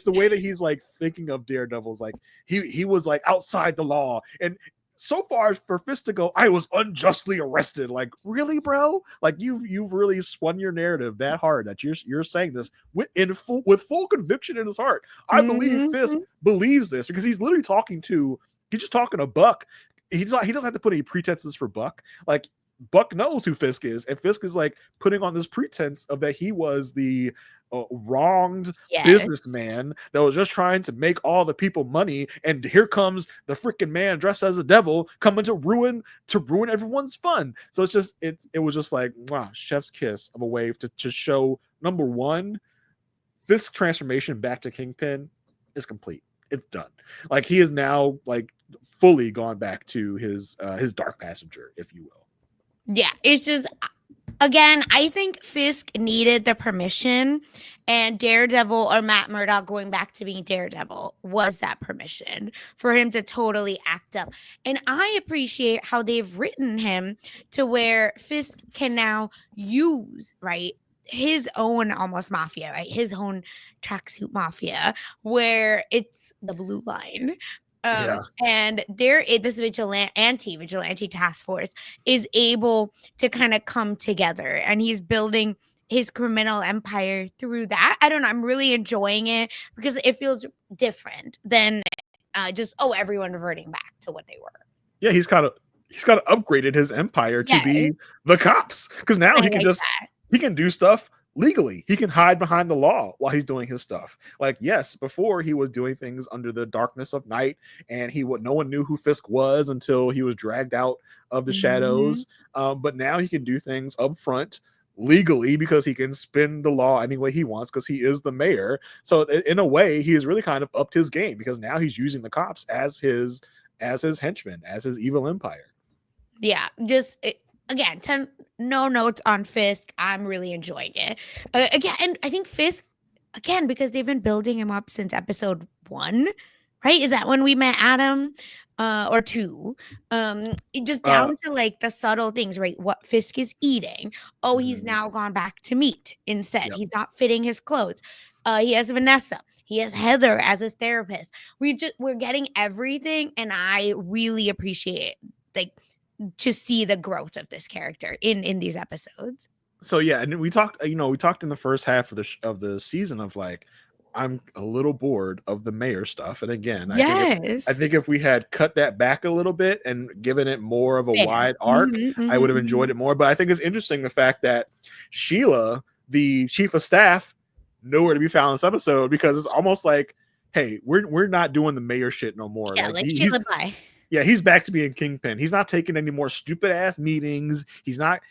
[SPEAKER 2] the way that he's like thinking of Daredevil's like he was like outside the law, and so far for Fist to go, I was unjustly arrested. Like, really, bro? Like you've really spun your narrative that hard that you're saying this with full conviction in his heart. I believe Fisk
[SPEAKER 1] Mhm.
[SPEAKER 2] believes this because he's literally he's just talking to Buck. He doesn't have to put any pretenses for Buck. Like, Buck knows who Fisk is, and Fisk is like putting on this pretense of that he was the wronged
[SPEAKER 1] Yes.
[SPEAKER 2] businessman that was just trying to make all the people money, and here comes the freaking man dressed as a devil coming to ruin everyone's fun. So it was just like, wow, chef's kiss of a way to show, number one, Fisk's transformation back to Kingpin is complete. It's done. Like, he is now like fully gone back to his dark passenger, if you will.
[SPEAKER 1] Yeah, it's just again, I think Fisk needed the permission, and Daredevil or Matt Murdock going back to being Daredevil was that permission for him to totally act up. And I appreciate how they've written him to where Fisk can now use, right, his own almost mafia, right? His own tracksuit mafia, where it's the blue line.
[SPEAKER 2] Yeah.
[SPEAKER 1] And this vigilante task force is able to kind of come together, and he's building his criminal empire through that. I don't know. I'm really enjoying it because it feels different than just everyone reverting back to what they were.
[SPEAKER 2] Yeah, he's kind of upgraded his empire to
[SPEAKER 1] Yes,
[SPEAKER 2] be the cops, because now
[SPEAKER 1] I like that.
[SPEAKER 2] he can do stuff legally. He can hide behind the law while he's doing his stuff. Like, yes, before he was doing things under the darkness of night, and no one knew who Fisk was until he was dragged out of the
[SPEAKER 1] Mhm.
[SPEAKER 2] shadows. But now he can do things up front legally because he can spin the law any way he wants because he is the mayor. So in a way, he has really kind of upped his game because now he's using the cops as his henchmen, as his evil empire.
[SPEAKER 1] Yeah, again, no notes on Fisk. I'm really enjoying it. Again, and I think Fisk, again, because they've been building him up since episode 1, right? Is that when we met Adam? Or 2. Just down
[SPEAKER 2] Uh,
[SPEAKER 1] to like the subtle things, right? What Fisk is eating. Oh, he's
[SPEAKER 2] mhm,
[SPEAKER 1] now gone back to meat instead.
[SPEAKER 2] yep.
[SPEAKER 1] He's not fitting his clothes. He has Vanessa. He has Heather as his therapist. We're getting everything, and I really appreciate like to see the growth of this character in these episodes.
[SPEAKER 2] So yeah, and we talked. We talked in the first half of the season of like, I'm a little bored of the mayor stuff. And again, I
[SPEAKER 1] Yes.
[SPEAKER 2] think if we had cut that back a little bit and given it more of a
[SPEAKER 1] Fair.
[SPEAKER 2] wide arc,
[SPEAKER 1] Mhm,
[SPEAKER 2] I
[SPEAKER 1] mhm,
[SPEAKER 2] would have enjoyed
[SPEAKER 1] mhm.
[SPEAKER 2] it more. But I think it's interesting the fact that Sheila, the chief of staff, nowhere to be found in this episode, because it's almost like, hey, we're not doing the mayor shit no more.
[SPEAKER 1] Yeah,
[SPEAKER 2] Like,
[SPEAKER 1] like Sheila Bye.
[SPEAKER 2] yeah, he's back to being Kingpin. He's not taking any more stupid ass meetings. He's not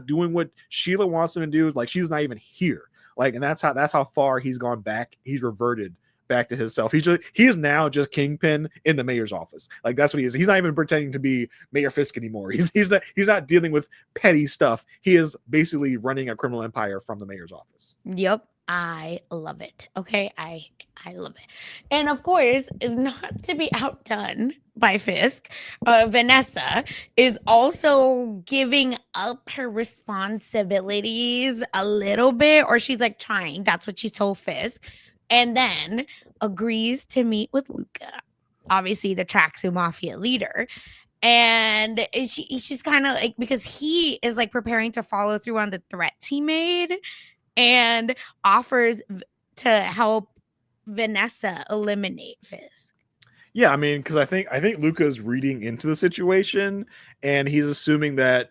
[SPEAKER 2] doing what Sheila wants him to do. Like, she's not even here. Like, and that's how far he's gone back. He's reverted back to himself. He is now just Kingpin in the mayor's office. Like, that's what he is. He's not even pretending to be Mayor Fisk anymore. He's not dealing with petty stuff. He is basically running a criminal empire from the mayor's office.
[SPEAKER 1] Yep. I love it. Okay. I love it. And of course, not to be outdone by Fisk, Vanessa is also giving up her responsibilities a little bit, or she's like trying. That's what she told Fisk. And then agrees to meet with Luca, obviously the Traxu Mafia leader. And she's kind of like, because he is like preparing to follow through on the threats he made, and offers to help Vanessa eliminate Fisk.
[SPEAKER 2] Yeah, I mean, because I think Luca's reading into the situation, and he's assuming that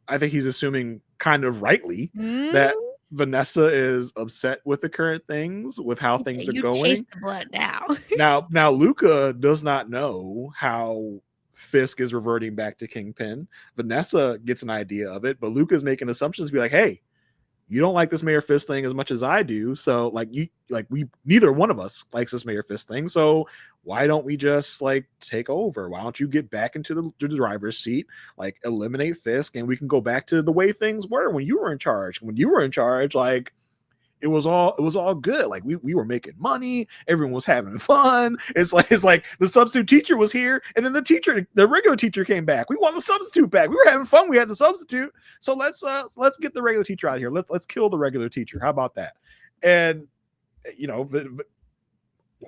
[SPEAKER 2] I think he's assuming kind of rightly
[SPEAKER 1] Hmm?
[SPEAKER 2] that Vanessa is upset with the current things, with how
[SPEAKER 1] Yeah,
[SPEAKER 2] things are
[SPEAKER 1] you taste
[SPEAKER 2] going.
[SPEAKER 1] the blood now.
[SPEAKER 2] Now Luca does not know how Fisk is reverting back to Kingpin. Vanessa gets an idea of it, but Luca's making assumptions to be like, hey, you don't like this Mayor Fist thing as much as I do. So we neither one of us likes this Mayor Fist thing. So why don't we just like take over? Why don't you get back into the driver's seat, like eliminate Fisk, and we can go back to the way things were when you were in charge. When you were in charge, like it was all good. Like we were making money, everyone was having fun. It's like the substitute teacher was here, and then the regular teacher came back. We want the substitute back. We were having fun. We had the substitute. So let's get the regular teacher out of here. Let's kill the regular teacher. How about that? And but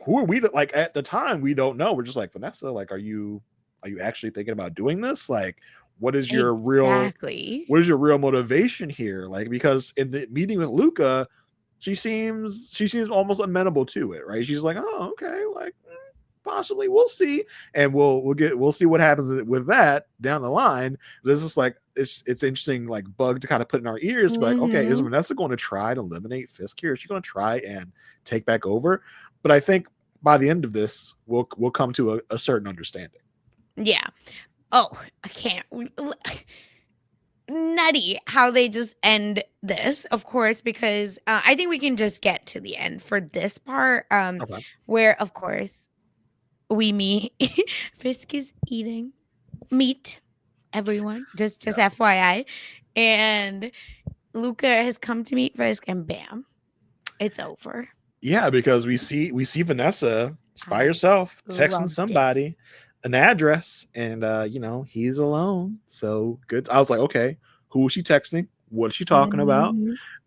[SPEAKER 2] who are we to, like at the time we don't know. We're just like, Vanessa, like are you actually thinking about doing this? Like what is your
[SPEAKER 1] Exactly.
[SPEAKER 2] real motivation here? Like because in the meeting with Luca, she seems almost amenable to it, right? She's like, oh, okay, like possibly, we'll see, and we'll see what happens with that down the line. This is like it's interesting, like bug to kind of put in our ears, but like, okay, is Vanessa going to try to eliminate Fisk here? Is she going to try and take back over? But I think by the end of this, we'll come to a certain understanding.
[SPEAKER 1] Yeah. Oh, I can't. Nutty how they just end this, of course, because I think we can just get to the end for this part,
[SPEAKER 2] Okay.
[SPEAKER 1] where, of course, we meet Fisk is eating meat, everyone, just FYI, and Luca has come to meet Fisk, and bam, it's over.
[SPEAKER 2] Yeah, because we see Vanessa by
[SPEAKER 1] I
[SPEAKER 2] herself texting
[SPEAKER 1] loved it.
[SPEAKER 2] somebody an address, and he's alone. So good. I was like, okay, who is she texting? What is she talking about?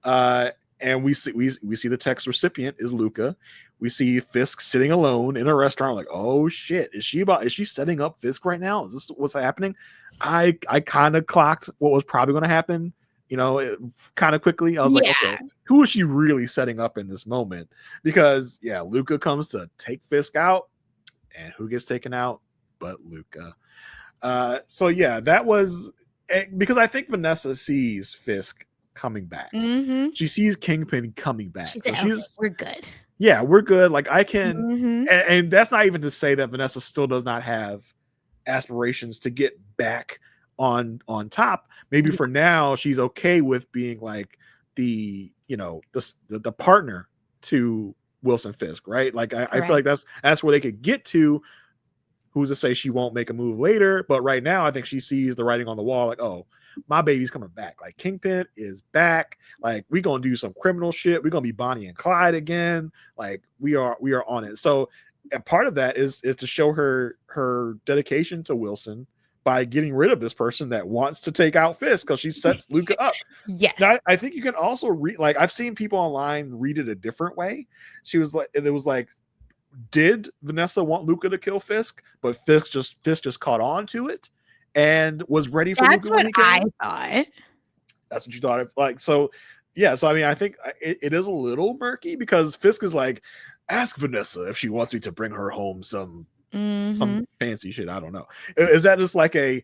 [SPEAKER 2] And we see the text recipient is Luca. We see Fisk sitting alone in a restaurant. Like, oh shit, is she setting up Fisk right now? Is this what's happening? I kind of clocked what was probably going to happen. Kind of quickly. I was like, okay, who is she really setting up in this moment? Because Luca comes to take Fisk out, and who gets taken out but Luca. So that was because I think Vanessa sees Fisk coming back. She sees Kingpin coming back.
[SPEAKER 1] She said,
[SPEAKER 2] so
[SPEAKER 1] okay, we're good.
[SPEAKER 2] Yeah, we're good. Like I can, and that's not even to say that Vanessa still does not have aspirations to get back on top. Maybe for now she's okay with being like the partner to Wilson Fisk, right? Like I feel like that's where they could get to. Who's to say she won't make a move later? But right now, I think she sees the writing on the wall, like, oh, my baby's coming back. Like Kingpin is back. Like we're gonna do some criminal shit. We're gonna be Bonnie and Clyde again. Like we are on it. So a part of that is to show her dedication to Wilson by getting rid of this person that wants to take out Fisk because she sets Luca up.
[SPEAKER 1] Yes.
[SPEAKER 2] Now, I think you can also read, like I've seen people online read it a different way. She was like, it was like, did Vanessa want Luca to kill Fisk, but Fisk just caught on to it and was ready for Luca when he came?
[SPEAKER 1] That's what I thought.
[SPEAKER 2] That's what you thought of, like, so I mean, I think it is a little murky because Fisk is like, ask Vanessa if she wants me to bring her home some fancy shit. I don't know. Is that just like a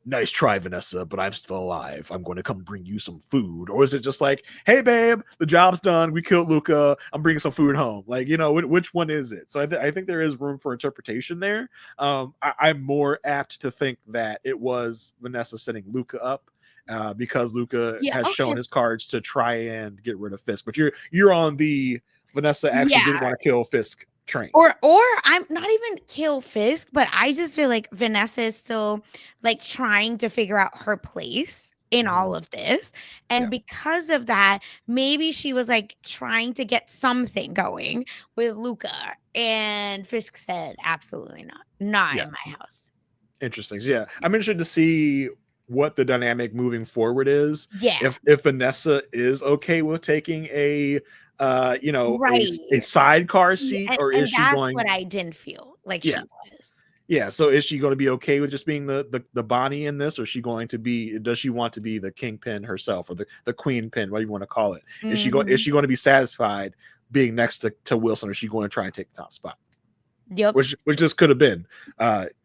[SPEAKER 2] nice try, Vanessa, but I'm still alive. I'm going to come bring you some food. Or is it just like, hey, babe, the job's done. We killed Luca. I'm bringing some food home. Like, which one is it? So I think there is room for interpretation there. I'm more apt to think that it was Vanessa setting Luca up because Luca has shown his cards to try and get rid of Fisk. But you're on the Vanessa actually didn't want to kill Fisk train.
[SPEAKER 1] Or I'm not even kill Fisk, but I just feel like Vanessa is still like trying to figure out her place in all of this. And because of that, maybe she was like trying to get something going with Luca. And Fisk said, absolutely not in my house.
[SPEAKER 2] Interesting. Yeah. I'm interested to see what the dynamic moving forward is.
[SPEAKER 1] Yeah.
[SPEAKER 2] If Vanessa is okay with taking a sidecar seat, or is she going?
[SPEAKER 1] That's what I didn't feel like she was.
[SPEAKER 2] Yeah. So is she going to be okay with just being the Bonnie in this, or is she going to be? Does she want to be the Kingpin herself, or the Queen Pin, what do you want to call it? Is she going to be satisfied being next to Wilson, or is she going to try and take the top spot?
[SPEAKER 1] Yep.
[SPEAKER 2] Which this could have been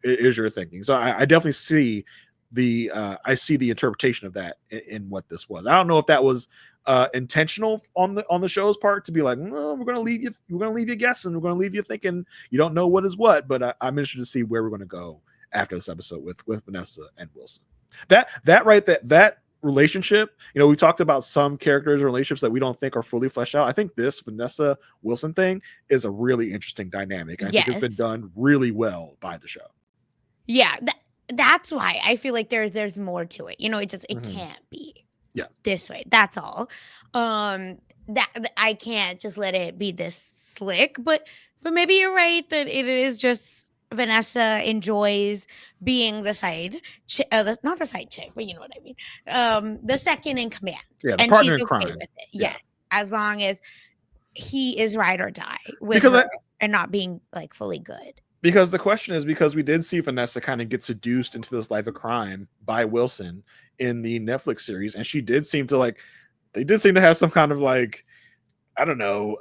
[SPEAKER 2] is your thinking. So I definitely see the interpretation of that in what this was. I don't know if that was intentional on the show's part to be like, well, we're gonna leave you guessing, we're gonna leave you thinking you don't know what is what. But I'm interested to see where we're gonna go after this episode with Vanessa and Wilson. That relationship, we talked about some characters' relationships that we don't think are fully fleshed out. I think this Vanessa Wilson thing is a really interesting dynamic. I think it's been
[SPEAKER 1] Yes.
[SPEAKER 2] done really well by the show.
[SPEAKER 1] Yeah, that's why I feel like there's more to it. It can't be this way. That's all. That I can't just let it be this slick. But maybe you're right that it is just Vanessa enjoys being the side not the side chick, but you know what I mean. The second in command.
[SPEAKER 2] Yeah, the
[SPEAKER 1] And she's
[SPEAKER 2] partner in
[SPEAKER 1] okay
[SPEAKER 2] crime.
[SPEAKER 1] with it. Yes. As long as he is ride or die with
[SPEAKER 2] Because
[SPEAKER 1] her and not being like fully good.
[SPEAKER 2] Because the question is, because we did see Vanessa kind of get seduced into this life of crime by Wilson in the Netflix series, and they did seem to have some kind of like, I don't know,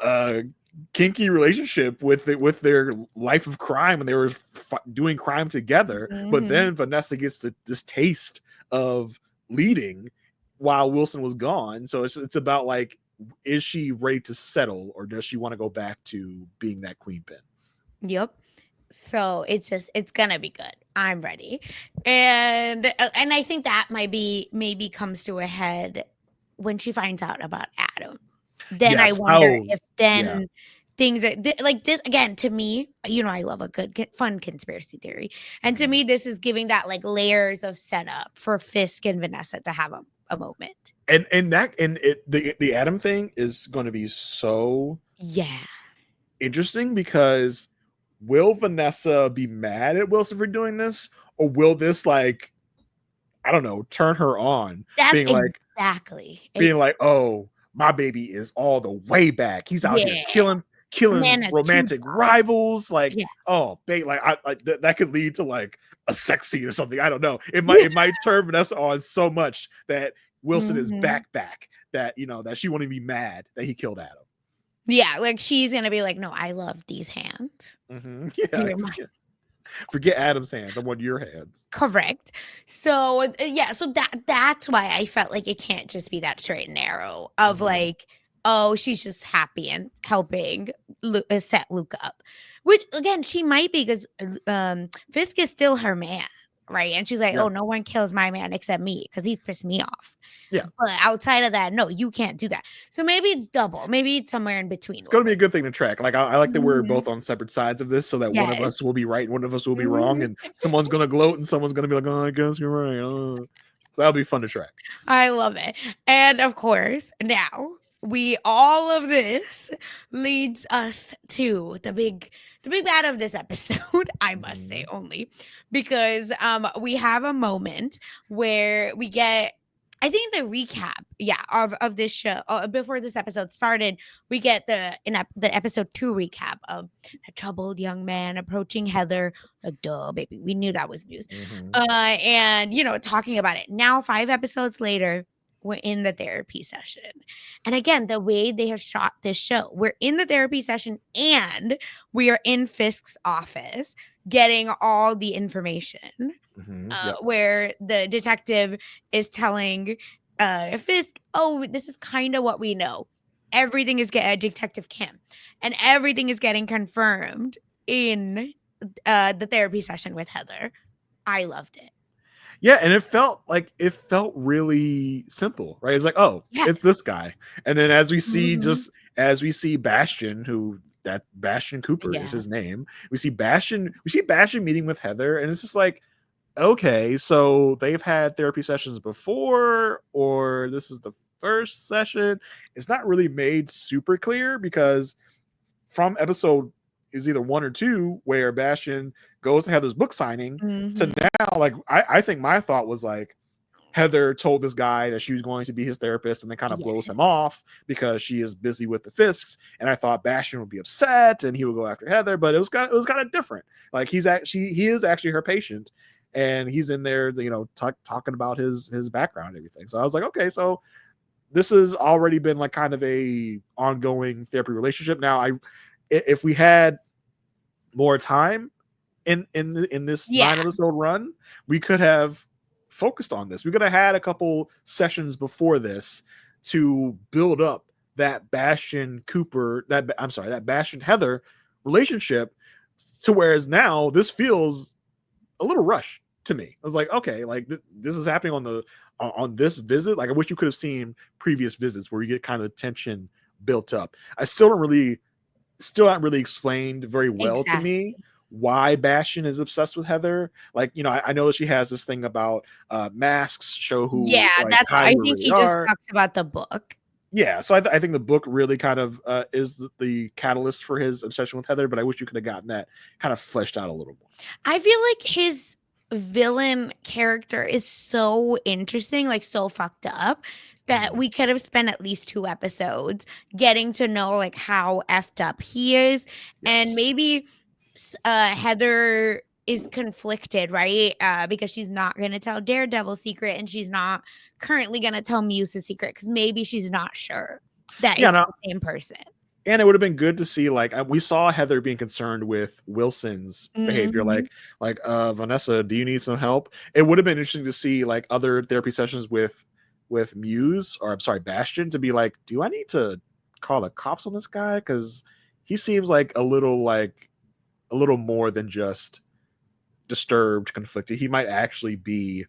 [SPEAKER 2] kinky relationship with their life of crime, and they were doing crime together.
[SPEAKER 1] Mm-hmm.
[SPEAKER 2] But then Vanessa gets this taste of leading while Wilson was gone. So it's about like, is she ready to settle, or does she want to go back to being that queen pin?
[SPEAKER 1] Yep. So it's gonna be good. I'm ready, and I think that maybe comes to a head when she finds out about Adam. Then I wonder if things are like this again. To me, I love a good fun conspiracy theory, and to me, this is giving that like layers of setup for Fisk and Vanessa to have a moment.
[SPEAKER 2] And the Adam thing is going to be so interesting, because will Vanessa be mad at Wilson for doing this, or will this, like, I don't know, turn her on?
[SPEAKER 1] That's
[SPEAKER 2] being like, oh, my baby is all the way back. He's out here killing romantic rivals. Like, oh, babe, like that could lead to like a sex scene or something. I don't know. It might turn Vanessa on so much that Wilson is back, that that she won't even be mad that he killed Adam.
[SPEAKER 1] Yeah, like she's gonna be like, no, I love these hands.
[SPEAKER 2] Yeah, forget Adam's hands. I want your hands.
[SPEAKER 1] Correct. So so that's why I felt like it can't just be that straight and narrow of like, oh, she's just happy and helping set Luke up, which again she might be, because Fisk is still her man, right? And she's like, oh, no one kills my man except me because he pissed me off.
[SPEAKER 2] Yeah.
[SPEAKER 1] But outside of that, no, you can't do that. So maybe it's double. Maybe it's somewhere in between.
[SPEAKER 2] It's going to be a good thing to track. Like, I like that we're both on separate sides of this, so that one of us will be right and one of us will be wrong, and someone's going to gloat and someone's going to be like, oh, I guess you're right. Oh. That'll be fun to track.
[SPEAKER 1] I love it. And of course, now all of this leads us to the big bad of this episode, I must say, only because we have a moment where we get, I think, the recap, of this show. Before this episode started, we get the episode 2 recap of a troubled young man approaching Heather. Like, duh, baby, we knew that was news. And talking about it. Now, 5 episodes later, we're in the therapy session, and again, the way they have shot this show, we're in the therapy session and we are in Fisk's office getting all the information. Where the detective is telling Fisk, oh, this is kind of what we know. Everything is Detective Kim, and everything is getting confirmed in the therapy session with Heather. I loved it.
[SPEAKER 2] Yeah, and it felt really simple, right? It's like, oh, it's this guy. And then as we see Bastion, Bastion Cooper is his name. We see Bastion meeting with Heather, and it's just like, okay, so they've had therapy sessions before, or this is the first session. It's not really made super clear, because from episode is either 1 or 2 where Bastion goes to Heather's book signing to now, like, I think my thought was like, Heather told this guy that she was going to be his therapist, and then kind of blows him off because she is busy with the Fisks. And I thought Bastion would be upset and he would go after Heather, but it was kind of different. Like, he is actually her patient, and he's in there, talking about his background and everything. So I was like, okay, so this has already been like kind of a ongoing therapy relationship. Now, if we had more time in this 9-episode run, we could have focused on this. We could have had a couple sessions before this to build up that Bastion Cooper, that Bastion Heather relationship, to whereas now this feels a little rushed to me. I was like, okay, like this is happening on this visit. Like I wish you could have seen previous visits where you get kind of tension built up. I still not really explained very well to me
[SPEAKER 1] Exactly.
[SPEAKER 2] why Bastion is obsessed with Heather. Like, I know that she has this thing about masks show
[SPEAKER 1] Yeah,
[SPEAKER 2] who like
[SPEAKER 1] that's
[SPEAKER 2] hide
[SPEAKER 1] I
[SPEAKER 2] who
[SPEAKER 1] think
[SPEAKER 2] really
[SPEAKER 1] he just
[SPEAKER 2] are.
[SPEAKER 1] talks about the book.
[SPEAKER 2] Yeah, so I think the book really kind of is the catalyst for his obsession with Heather, but I wish you could have gotten that kind of fleshed out a little more.
[SPEAKER 1] I feel like his villain character is so interesting, like so fucked up that
[SPEAKER 2] Mhm.
[SPEAKER 1] we could have spent at least 2 episodes getting to know like how effed up he is, and
[SPEAKER 2] Yes.
[SPEAKER 1] maybe Heather is conflicted, right? Because she's not going to tell Daredevil's secret and she's not currently going to tell Muse's secret because maybe she's not sure that
[SPEAKER 2] Yeah,
[SPEAKER 1] it's
[SPEAKER 2] no,
[SPEAKER 1] the same person.
[SPEAKER 2] and it would have been good to see like we saw Heather being concerned with Wilson's behavior,
[SPEAKER 1] Mhm.
[SPEAKER 2] Vanessa, do you need some help? It would have been interesting to see like other therapy sessions with Muse, or I'm sorry, Bastion, to be like, do I need to call the cops on this guy, because he seems like a little more than just disturbed, conflicted. He might actually be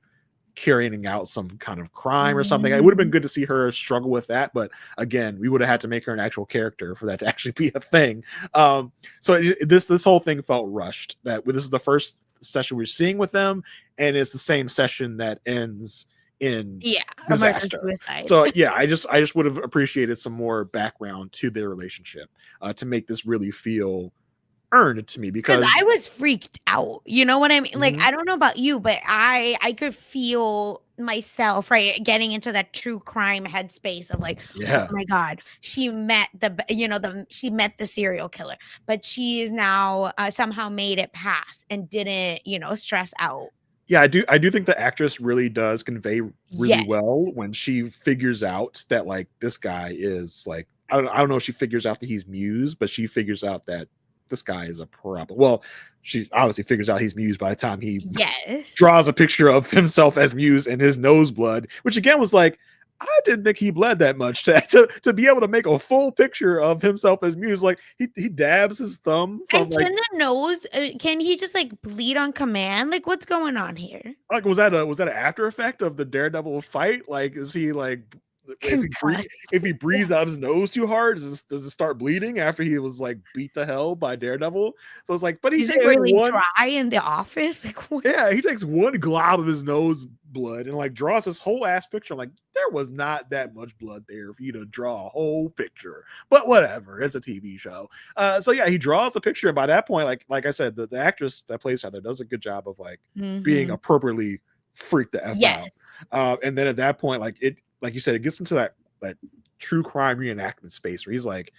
[SPEAKER 2] carrying out some kind of crime or something. It would have been
[SPEAKER 1] Mhm.
[SPEAKER 2] good to see her struggle with that, but again, we would have had to make her an actual character for that to actually be a thing. So this whole thing felt rushed. That this is the first session we're seeing with them, and it's the same session that ends in
[SPEAKER 1] Yeah, a murder
[SPEAKER 2] disaster.
[SPEAKER 1] suicide.
[SPEAKER 2] So yeah, I just would have appreciated some more background to their relationship to make this really feel earned to me,
[SPEAKER 1] 'Cause
[SPEAKER 2] because
[SPEAKER 1] I was freaked out, you know what I mean? Like,
[SPEAKER 2] Mhm.
[SPEAKER 1] I don't know about you, but I could feel myself, right, getting into that true crime headspace of like, "Oh
[SPEAKER 2] Yeah.
[SPEAKER 1] my god, she met she met the serial killer, but she is now, somehow made it past and didn't, stress out."
[SPEAKER 2] Yeah, I do think the actress really does convey really
[SPEAKER 1] Yes,
[SPEAKER 2] well when she figures out that, like, this guy is, like, I don't know if she figures out that he's Muse, but she figures out that this guy is a problem. Well, she obviously figures out he's Muse by the time he
[SPEAKER 1] yes.
[SPEAKER 2] draws a picture of himself as Muse and his nose blood, which again was like, I didn't think he bled that much to be able to make a full picture of himself as Muse. Like he dabs his thumb from
[SPEAKER 1] And can he just, like, bleed on command? Like, what's going on here?
[SPEAKER 2] was that an after effect of the Daredevil fight? Like, is he like if he breathe
[SPEAKER 1] Concussed.
[SPEAKER 2] if he breathes out his nose too hard, does it start bleeding after he was like beat to hell by Daredevil? So it's like, but he
[SPEAKER 1] Is it
[SPEAKER 2] takes like
[SPEAKER 1] really
[SPEAKER 2] one
[SPEAKER 1] dry in the office? Like, what's
[SPEAKER 2] yeah, he takes one glob of his nose blood and like draws this whole ass picture. I'm like, there was not that much blood there for you to draw a whole picture, but whatever. It's a TV show. So yeah, he draws a picture, and by that point, like I said, the actress that plays Heather does a good job of like being
[SPEAKER 1] Mhm.
[SPEAKER 2] appropriately freaked the f
[SPEAKER 1] Yes.
[SPEAKER 2] out. And then at that point, like you said, it gets into that true crime reenactment space where he's like,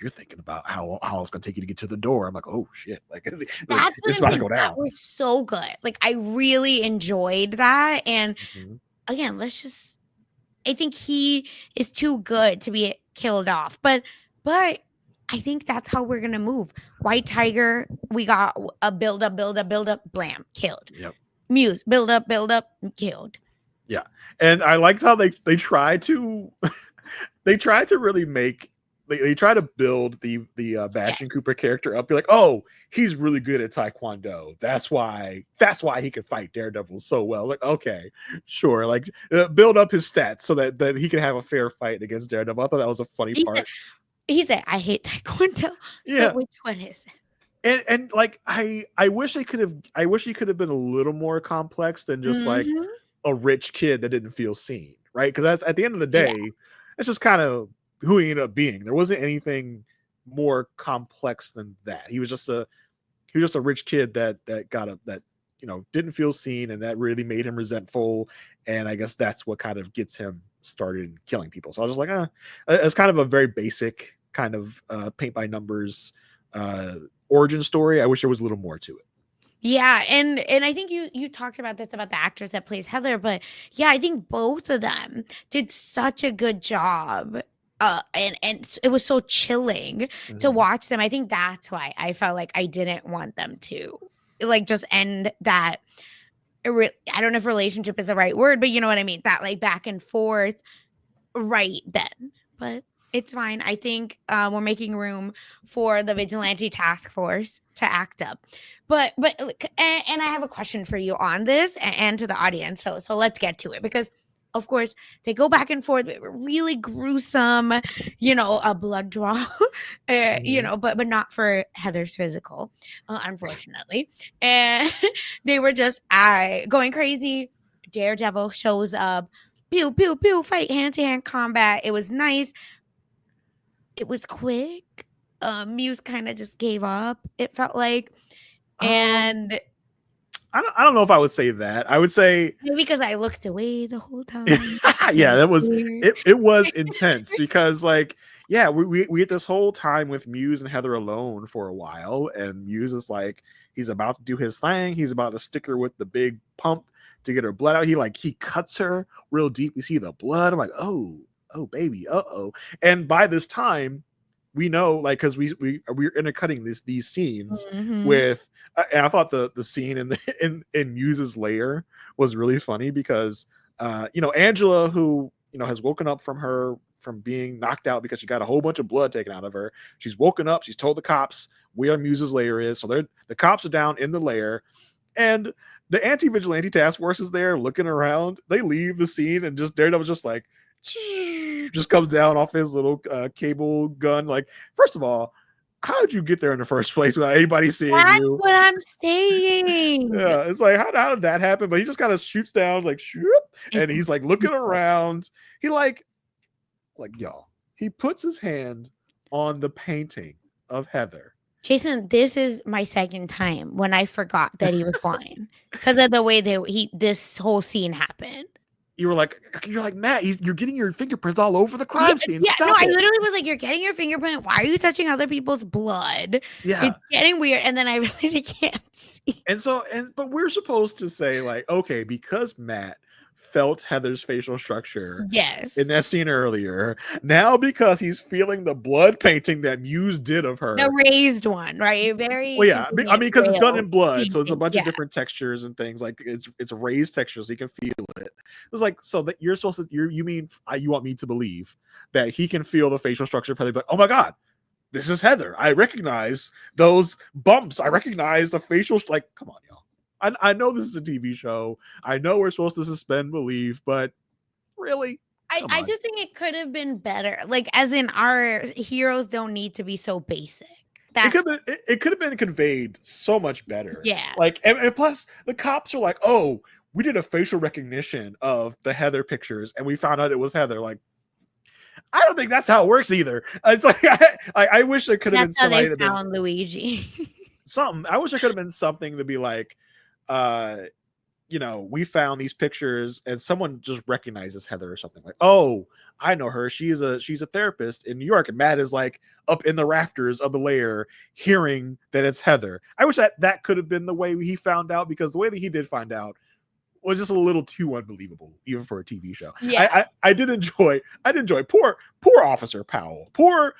[SPEAKER 2] you're thinking about how it's gonna take you to get to the door. I'm like, oh shit, like
[SPEAKER 1] That's what
[SPEAKER 2] it's
[SPEAKER 1] I'm
[SPEAKER 2] about to
[SPEAKER 1] saying.
[SPEAKER 2] go
[SPEAKER 1] That
[SPEAKER 2] down.
[SPEAKER 1] was so good. Like, I really enjoyed that, and
[SPEAKER 2] Mhm.
[SPEAKER 1] again, I think he is too good to be killed off, but I think that's how we're gonna move. White Tiger, we got a build up, blam, killed.
[SPEAKER 2] Yep.
[SPEAKER 1] Muse, build up, killed.
[SPEAKER 2] Yeah. And I liked how they try to they try to really make they try to build the
[SPEAKER 1] Yes.
[SPEAKER 2] Bastion Cooper character up. Be like, oh, he's really good at Taekwondo. That's why he can fight Daredevil so well. Like, okay, sure. Like, build up his stats so that he can have a fair fight against Daredevil. I thought that was a funny
[SPEAKER 1] He said
[SPEAKER 2] part.
[SPEAKER 1] he said, "I hate taekwondo." So
[SPEAKER 2] Yeah,
[SPEAKER 1] which one is it?
[SPEAKER 2] and like I wish I wish he could have been a little more complex than just like
[SPEAKER 1] Mhm.
[SPEAKER 2] a rich kid that didn't feel seen, right? Because that's at the end of the
[SPEAKER 1] Yeah.
[SPEAKER 2] day, that's just kind of who he ended up being. There wasn't anything more complex than that. He was just a rich kid that got a that didn't feel seen, and that really made him resentful. And I guess that's what kind of gets him started killing people. So I was just like, it's kind of a very basic kind of paint by numbers uh origin story. I wish there was a little more to it.
[SPEAKER 1] Yeah, and I think you talked about this about the actress that plays Heather, but yeah, I think both of them did such a good job. And it was so chilling to
[SPEAKER 2] Mhm.
[SPEAKER 1] watch them. I think that's why I felt like I didn't want them to like just end that I don't know if relationship is the right word, but you know what I mean? That like back and forth right then. But it's fine. I think we're making room for the vigilante task force to act up. But look, and I have a question for you on this and to the audience. So let's get to it because of course they go back and forth, really gruesome, a blood draw,
[SPEAKER 2] Mhm.
[SPEAKER 1] but not for Heather's physical, unfortunately. And they were just going crazy. Daredevil shows up, pew pew pew, fight hand to hand combat. It was nice. It was quick. Muse kind of just gave up. It felt like,
[SPEAKER 2] Um,
[SPEAKER 1] and
[SPEAKER 2] I don't know if I would say that. I would say
[SPEAKER 1] maybe because I looked away the whole time.
[SPEAKER 2] yeah,
[SPEAKER 1] I'm
[SPEAKER 2] that was
[SPEAKER 1] scared.
[SPEAKER 2] it was intense because like yeah, we had this whole time with Muse and Heather alone for a while, and Muse is like he's about to do his thing. He's about to stick her with the big pump to get her blood out. He cuts her real deep. We see the blood. I'm like, oh baby, uh-oh. And by this time, we know like because we're intercutting these scenes
[SPEAKER 1] Mhm.
[SPEAKER 2] with and I thought the scene in the in Muse's lair was really funny because Angela, who has woken up from being knocked out because she got a whole bunch of blood taken out of her. She's woken up. She's told the cops where Muse's lair is. So the cops are down in the lair, and the anti-vigilante task force is there looking around. They leave the scene, and just Daredevil's just like just comes down off his little cable gun. Like, first of all, how did you get there in the first place without anybody seeing
[SPEAKER 1] That's
[SPEAKER 2] you?
[SPEAKER 1] what I'm saying.
[SPEAKER 2] Yeah, it's like how did that happen? But he just kind of shoots down, like shoot,
[SPEAKER 1] It's
[SPEAKER 2] and he's like looking around. He like y'all. He puts his hand on the painting of Heather.
[SPEAKER 1] Jason, this is my second time when I forgot that he was blind because of the way that this whole scene happened.
[SPEAKER 2] You're like Matt. You're getting your fingerprints all over the
[SPEAKER 1] Yeah,
[SPEAKER 2] crime scene.
[SPEAKER 1] yeah, no,
[SPEAKER 2] Stop
[SPEAKER 1] I
[SPEAKER 2] it.
[SPEAKER 1] literally was like, "You're getting your fingerprint. Why are you touching other people's blood?
[SPEAKER 2] Yeah.
[SPEAKER 1] It's getting weird." And then I realized I can't see.
[SPEAKER 2] But we're supposed to say like, okay, because Matt felt Heather's facial structure in
[SPEAKER 1] Yes.
[SPEAKER 2] that scene earlier, now because he's feeling the blood painting that Muse did of
[SPEAKER 1] The
[SPEAKER 2] her.
[SPEAKER 1] raised one, right? Very
[SPEAKER 2] Well, yeah, I
[SPEAKER 1] convenient
[SPEAKER 2] mean, because it's done
[SPEAKER 1] rail
[SPEAKER 2] in blood, so there's a
[SPEAKER 1] painting.
[SPEAKER 2] bunch of
[SPEAKER 1] Yeah.
[SPEAKER 2] different textures and things. Like it's a raised texture, so you can feel it. It's like so that you're supposed to you mean you want me to believe that he can feel the facial structure of Heather, but oh my god, this is Heather. I recognize those bumps. I recognize the facial. Like, come on, y'all. I know this is a TV show. I know we're supposed to suspend belief, but really, come
[SPEAKER 1] I
[SPEAKER 2] on.
[SPEAKER 1] just think it could have been better. Like, as in, our heroes don't need to be so basic. That's
[SPEAKER 2] It could have been conveyed so much better.
[SPEAKER 1] yeah.
[SPEAKER 2] Like, and plus the cops are like, oh, we did a facial recognition of the Heather pictures, and we found out it was Heather. Like, I don't think that's how it works either. It's like I wish there could have been
[SPEAKER 1] That's how they
[SPEAKER 2] somebody that been
[SPEAKER 1] found Luigi.
[SPEAKER 2] something. I wish there could have been something to be like, uh, we found these pictures and someone just recognizes Heather or something like, oh, I know her. She's a therapist in New York. And Matt is like up in the rafters of the lair hearing that it's Heather. I wish that could have been the way he found out, because the way that he did find out was just a little too unbelievable, even for a TV show.
[SPEAKER 1] Yeah.
[SPEAKER 2] I did enjoy poor Officer Powell. Poor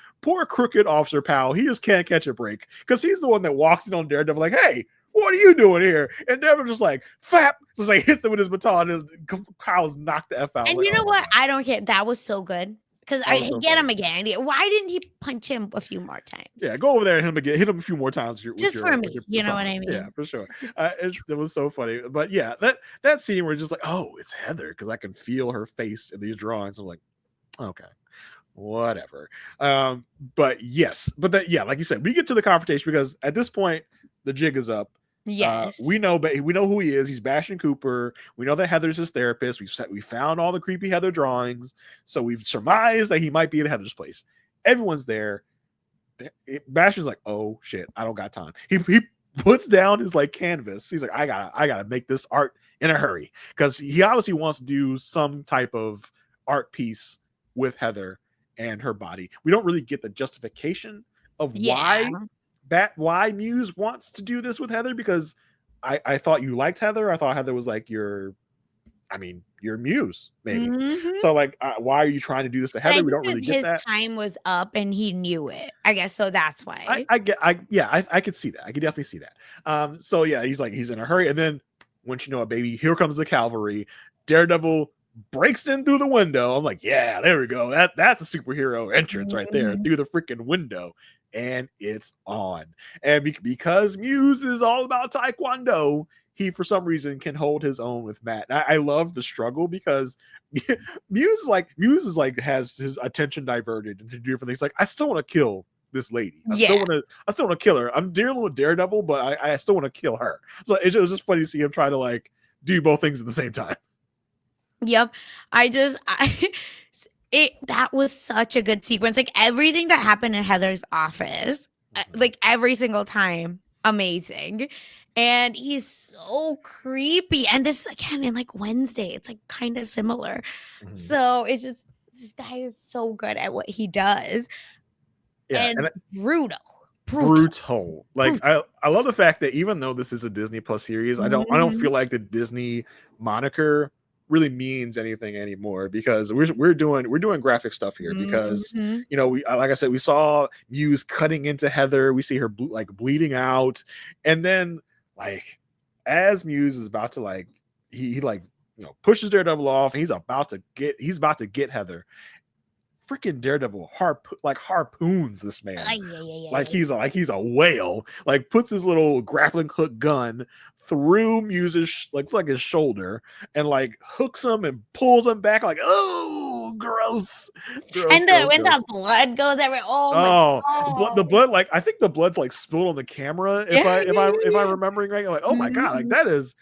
[SPEAKER 2] crooked Officer Powell. He just can't catch a break because he's the one that walks in on Daredevil like, hey, what are you doing here? And Daredevil just like fap, just like hits him with his baton, and Kyle's knocked the F out.
[SPEAKER 1] And
[SPEAKER 2] Like,
[SPEAKER 1] you
[SPEAKER 2] oh
[SPEAKER 1] know
[SPEAKER 2] my
[SPEAKER 1] what?
[SPEAKER 2] god,
[SPEAKER 1] I don't care. That was so good. Because
[SPEAKER 2] that
[SPEAKER 1] I
[SPEAKER 2] was so
[SPEAKER 1] get
[SPEAKER 2] funny.
[SPEAKER 1] him again. Why didn't he punch him a few more times?
[SPEAKER 2] Yeah, go over there and hit him a few more times
[SPEAKER 1] Just for
[SPEAKER 2] with
[SPEAKER 1] me.
[SPEAKER 2] your
[SPEAKER 1] You know what
[SPEAKER 2] baton.
[SPEAKER 1] I mean?
[SPEAKER 2] Yeah, for sure.
[SPEAKER 1] Just
[SPEAKER 2] It was so funny. But yeah, that scene where just like, oh, it's Heather, because I can feel her face in these drawings. I'm like, okay, whatever. But yes, but that yeah, like you said, we get to the confrontation because at this point the jig is up.
[SPEAKER 1] yes.
[SPEAKER 2] We know who he is. He's Bastion Cooper. We know that Heather's his therapist. We found all the creepy Heather drawings, so we've surmised that he might be at Heather's place. Everyone's there. Bastion's like, oh shit, I don't got time. He puts down his like canvas. He's like, I gotta make this art in a hurry, because he obviously wants to do some type of art piece with Heather and her body. We don't really get the justification of
[SPEAKER 1] Yeah.
[SPEAKER 2] why Muse wants to do this with Heather, because I thought you liked Heather. I thought Heather was like your Muse, maybe.
[SPEAKER 1] Mhm.
[SPEAKER 2] So like, why are you trying to do this to
[SPEAKER 1] But I
[SPEAKER 2] Heather? We
[SPEAKER 1] think
[SPEAKER 2] don't really get
[SPEAKER 1] his
[SPEAKER 2] that.
[SPEAKER 1] time was up and he knew it. I guess so that's why.
[SPEAKER 2] I could see that. I could definitely see that. So yeah, he's in a hurry, and then once you know it, baby, here comes the cavalry. Daredevil breaks in through the window. I'm like, yeah, there we go. That's a superhero entrance right there
[SPEAKER 1] Mhm.
[SPEAKER 2] through the freaking window. And it's on. And because Muse is all about Taekwondo, he for some reason can hold his own with Matt. And I love the struggle because Muse is like has his attention diverted into different things. Like, I still want to kill this lady.
[SPEAKER 1] Yeah.
[SPEAKER 2] I still want to kill her. I'm dealing with Daredevil, but I still want to kill her. So it was just funny to see him try to like do both things at the same time.
[SPEAKER 1] Yep. I it that was such a good sequence. Like everything that happened in Heather's office, like every single time, amazing. And he's so creepy. And this again in like Wednesday, it's like kind of similar.
[SPEAKER 2] Mhm.
[SPEAKER 1] So it's just this guy is so good at what he does.
[SPEAKER 2] Yeah,
[SPEAKER 1] And
[SPEAKER 2] and
[SPEAKER 1] brutal. Brutal.
[SPEAKER 2] brutal. Like
[SPEAKER 1] Brutal.
[SPEAKER 2] I love the fact that even though this is a Disney Plus series, I don't feel
[SPEAKER 1] Mhm.
[SPEAKER 2] like the Disney moniker really means anything anymore because we're doing graphic stuff here because
[SPEAKER 1] Mhm.
[SPEAKER 2] we like I said we saw Muse cutting into Heather, we see her like bleeding out, and then like as Muse is about to like he like pushes Daredevil off and he's about to get Heather. Freaking Daredevil harpoons this man
[SPEAKER 1] Ay, ay, ay, ay,
[SPEAKER 2] like
[SPEAKER 1] ay.
[SPEAKER 2] he's a whale. Like puts his little grappling hook gun through Muse's like his shoulder and like hooks him and pulls him back. Like, oh, gross, gross,
[SPEAKER 1] And the
[SPEAKER 2] gross,
[SPEAKER 1] when the
[SPEAKER 2] gross.
[SPEAKER 1] blood goes everywhere, oh my
[SPEAKER 2] Oh, the
[SPEAKER 1] god.
[SPEAKER 2] blood, like I think the blood like spilled on the camera.
[SPEAKER 1] Yeah,
[SPEAKER 2] If I'm
[SPEAKER 1] yeah.
[SPEAKER 2] remembering right, like oh my god, like
[SPEAKER 1] Mhm.